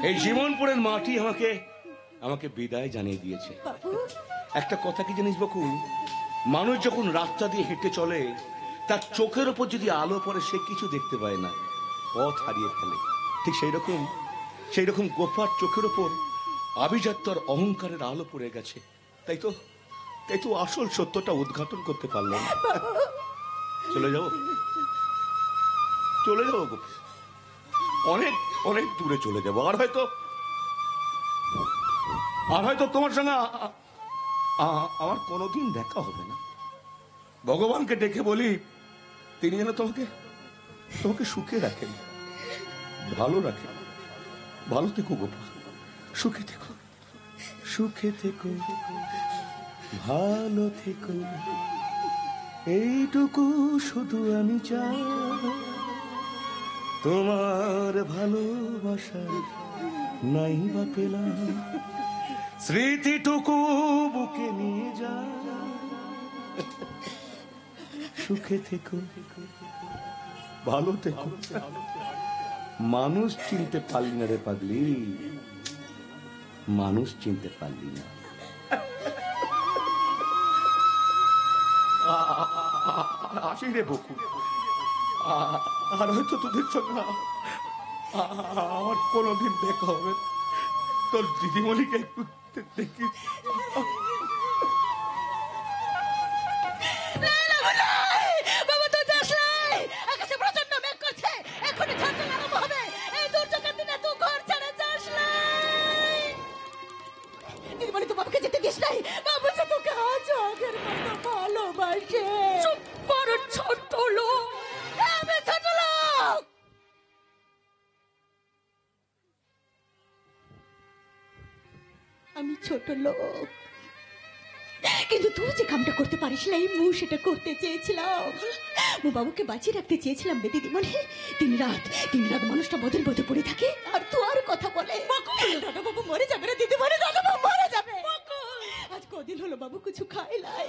B: এই জীবনপুরের মাটি আমাকে বিদায় জানিয়ে দিয়েছে। একটা কথা কি জানিস বকুল? মানুষ যখন রাস্তা দিয়ে হেঁটে চলে, তার চোখের উপর যদি আলো পড়ে সে কিছু দেখতে পায় না, পথ হারিয়ে ফেলে, ঠিক সেই রকম গোপার চোখের ওপর আভিজাত্যর অহংকারের আলো পড়ে গেছে। তাই তো আসল সত্যটা উদ্ঘাটন করতে পারলাম না। চলে যাবো গোপা, অনেক অনেক দূরে চলে যাবো। আর হয়তো তোমার সঙ্গে আমার কোনোদিন দেখা হবে না। ভগবানকে ডেকে বলি তিনি যেন তোমাকে সুখে রাখেন, ভালো রাখেন। ভালো থেকো গোপা, সুখে থেকো, ভালো থেকো, এইটুকু শুধু আমি চাই। তোমার ভালোবাসা নাই বা পেলাম, স্মৃতিটুকু বুকে নিয়ে যা। সুখে থেকো, ভালো থেকো। মানুষ চিনতে পারলি না রে পাগলি, মানুষ চিনতে পারলি না। আসি রে বকু, আর হয়তো তোদের সঙ্গে আমার কোনোদিন দেখা হবে। তোর দিদিমণিকে একটু দেখি।
F: বাবা তো যাস নাই, আকাশে প্রচন্ড মেঘ করছে, এখনই ঝড় আরম্ভ হবে। এই দুর্যোগের দিনে তুই ঘর ছেড়ে যাস নাই। দিদিমণি তো বাবাকে যেতে দিস নাই, বাবু যে তোকে আজ আগের মতো ভালোবাসে।
C: চুপ করো ছোট লোক।
F: আমি ছোট লোক? আমি ছোট লোক, কিন্তু তুই যে কামটা করতে পারিস না, মু সেটা করতে চেয়েছিলাম। মু বাবুকে বাঁচিয়ে রাখতে চেয়েছিলাম রে দিদিমণি। দিন রাত মানুষটা বদল বদল পড়ে থাকে, আর তুই আর কথা বলে দাদা বাবু মরে যাবে রে দিদিমণি, দাদা বাবু মরে যাবে। আজ কদিন হলো বাবু কিছু খাই নাই।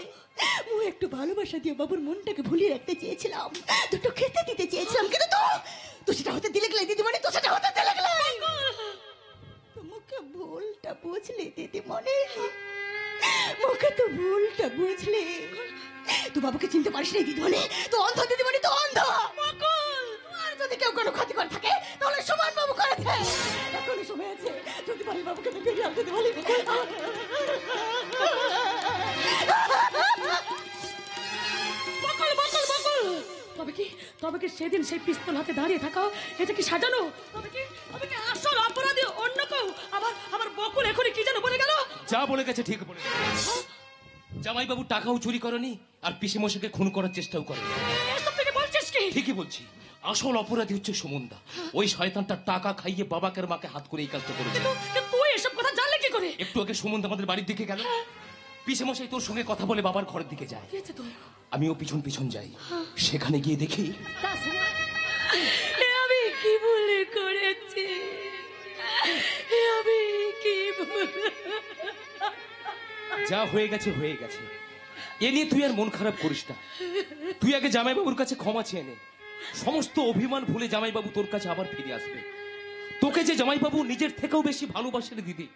F: মু একটু ভালোবাসা দিয়ে বাবুর মনটাকে ভুলিয়ে রাখতে চেয়েছিলাম, দুটো খেতে দিতে চেয়েছিলাম, কিন্তু তুই সেটা হতে দিলে গেলে দিদিমণি, তো সেটা হতে দিলে গেলে। মুখে ভুলটা বুঝলি দিদিমণি, মুখে তো ভুলটা বুঝলি। তুই বাবুকে চিনতে পারিস না দিদিমণি, তো অন্ধ দিদিমণি, তো অন্ধ। আর যদি কেউ কোনো ক্ষতি করে থাকে তাহলে সমান বাবু করেছে। এখনো সময় আছে, যদি পারি বাবুকে তো ফিরিয়ে আনতে বলি।
C: তবে কি সেদিন সেই পিস্তল হাতে দাঁড়িয়ে থাকা, এটা কি সাজানো? তবে কি আসল অপরাধী অন্য কেউ? আবার বকুল এখনই কি যেন বলে গেল।
A: যা বলে গেছে ঠিক বলে। জামাইবাবু টাকাও চুরি করেনি, আর পিসেমশাইকে খুন করার চেষ্টাও করেনি।
C: এসব থেকে বলছিস কি?
A: ঠিকই বলছি, আসল অপরাধী হচ্ছে সুমনদা। ওই শয়তানটা টাকা খাইয়ে বাবাকে আর মাকে হাত করে এই কাজটা করেছে।
C: তুই এসব কথা জানলে কি করে?
A: একটু আগে সুমনদা আমাদের বাড়ির দিকে গেল, পিসেমশাই তোর সঙ্গে কথা বলে বাবার ঘরের দিকে যায়। আমিও পিছন পিছন যাই, সেখানে গিয়ে দেখি
C: আমি কি ভুল করেছি, আমি কি ভুল।
A: যা হয়ে গেছে হয়ে গেছে, এ নিয়ে তুই আর মন খারাপ করিস না। তুই আগে জামাইবাবুর কাছে ক্ষমা চেয়ে নে। সমস্ত অভিমান ভুলে জামাইবাবু তোর কাছে আবার ফিরে আসবে। তোকে যে জামাইবাবু নিজের থেকেও বেশি ভালোবাসেন দিদি।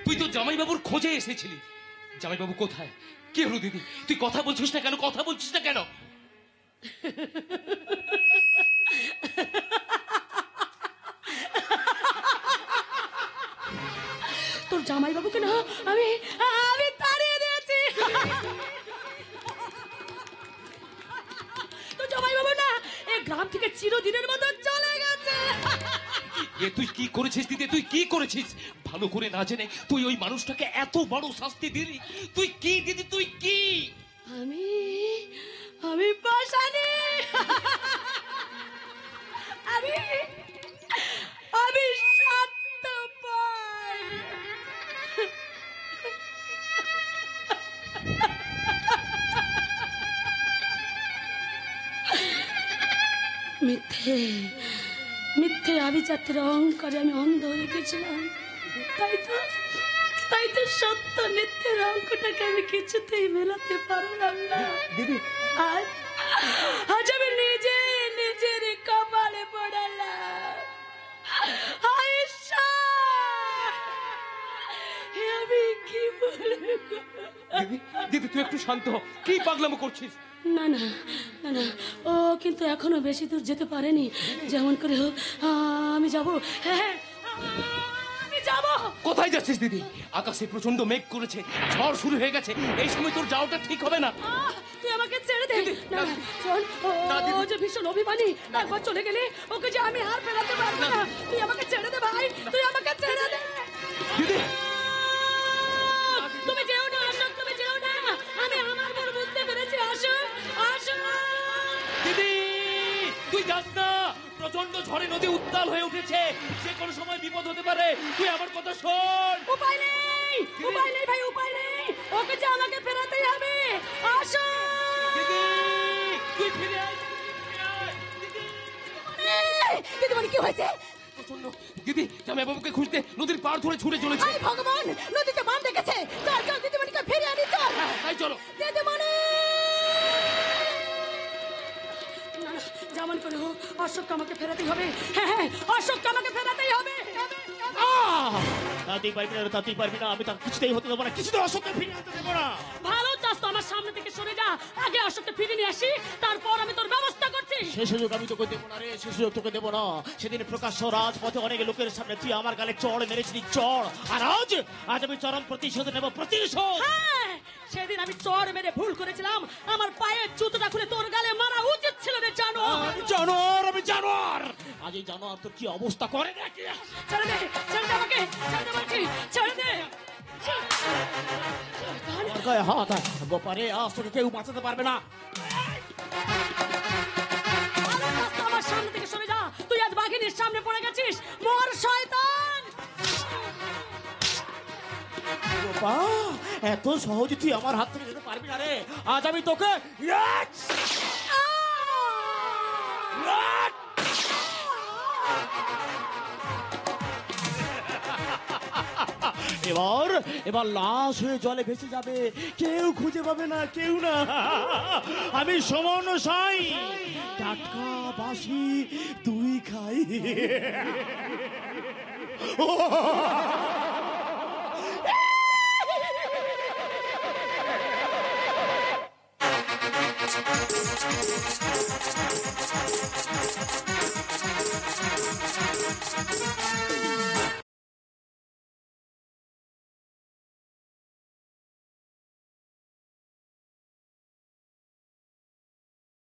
A: তুই তো জামাইবাবুর খোঁজে এসেছিলি। জামাইবাবু কোথায়? কি হলো দিদি? তুই কথা বলছিস না কেন? কথা বলছিস না কেন?
C: তোর জামাইবাবুকে না আমি তাড়িয়ে দিয়েছি। তোর জামাইবাবু না এই গ্রাম থেকে চিরদিনের মতো চলে গেছে।
A: এ তুই কি করেছিস দিদি? তুই কি করেছিস? ভালো করে না জেনে তুই ওই মানুষটাকে এত বড় শাস্তি দিলি। তুই কি দিদি? তুই কি?
C: আমি পাশানি। আমি স্বার্থপর। মিথ্যে আভিজাত্যের অহংকারে আমি অন্ধ হয়ে গেছিলাম। তাই তো সত্য নিত্যের অঙ্কটাকে আমি কিছুতেই মেলাতে পারলাম না দিদি। আজ আমি নিজের কপালে পড়ালাম। আমি কি বলবো?
A: দিদি দিদি তুই একটু শান্ত হ। কি পাগলামো করছিস?
C: না না না না, ও কিন্তু এখনো বেশি দূর যেতে পারেনি। যেমন করে হোক আমি যাব। হ্যাঁ আমি যাব।
E: কোথায় যাচ্ছিস দিদি? আকাশে প্রচন্ড মেঘ করেছে, ঝড় শুরু হয়ে গেছে, এই সময় তোর যাওয়াটা ঠিক হবে না।
C: তুই আমাকে ছেড়ে দে। না শোন, ও যে ভীষণ অভিমানী, একবার চলে গেলে ওকে যে আমি আর ফেরাতে পারবো না। তুই আমাকে ছেড়ে দে ভাই, তুই আমাকে ছেড়ে দে।
E: দিদি
C: তুমি যেও না অশোক, তুমি যেও না। আমি আমার ভুল বুঝতে পেরেছি অশোক, অশোক।
E: দিদি তুই যাস না, প্রচন্ড ঝড়ে নদী উত্তাল হয়ে উঠেছে, যে কোনো সময় বিপদ হতে পারে, তুই আমার কথা শোন।
C: উপায় নেই, উপায় নেই ভাই, উপায় নেই। ওকে যে আমাকে ফেরাতেই হবে অশোক।
E: দিদি তুই ফিরে আয়,
F: দিদিমণি কি হয়েছে?
E: প্রচন্ড দিদি জামাইবাবুকে খুঁজতে নদীর পাড় ধরে ছুটে চলেছে।
F: আই ভগবান, নদীতে বান দেখেছে। চল চল দিদিমণিকে ফিরে আনি, চল।
E: তাই চলো।
F: দিদিমণি
C: না না, যেমন করে হোক অশোককে আমাকে ফেরাতেই হবে। হ্যাঁ হ্যাঁ, অশোককে আমাকে ফেরাতেই হবে।
G: তাতেই পারবি না, তাতেই পারবি না। আমি তার কিছুতেই হতে দেবো না, কিছুতে অশোককে ফিরিয়ে আনতে দেবো না।
C: ভালো চাস তো আমার সামনে থেকে সরে যা। আগে অশোককে ফিরে নিয়ে আসি, তারপর আমি তোর ব্যবস্থা করছি।
G: সে সুযোগ আমি তোকে দেবো না রে, সে সুযোগ তোকে দেবো না। সেদিন প্রকাশ্য রাজপথে অনেক লোকের সামনে তুই আমার গালে চড় মেরেছিলি, চড়। আর আজ আমি চরম প্রতিশোধ নেব, প্রতিশোধ।
C: হ্যাঁ, সেদিন আমি চড় মেরে ভুল করেছিলাম। আমার পায়ের জুতোটা খুলে তোর গালে মারা উচিত ছিল রে জানোয়ার।
G: জানোয়ার, আমি জানোয়ার। আজ এই জানোয়ার তোর কি অবস্থা করে নাকি?
C: ছেড়ে দে, ছেড়ে দে আমাকে, ছেড়ে দে বলছি, ছেড়ে দে।
G: আমার গায়ে হাত গোপারে, আজ তোকে কেউ বাঁচাতে পারবে না।
C: ভালো চাস তো আমার সামনে থেকে সরে যা। তুই আজ বাঘিনীর সামনে পড়ে গেছিস, মর শয়তান।
G: গোপা, এত সহজে তুই আমার হাত থেকে যেতে পারবি না রে। আজ আমি তোকে এবার লাশ হয়ে জলে ভেসে যাবে, কেউ খুঁজে পাবে না, কেউ না। আমি সমান সাই, টাটকা বাসি দুই খাই।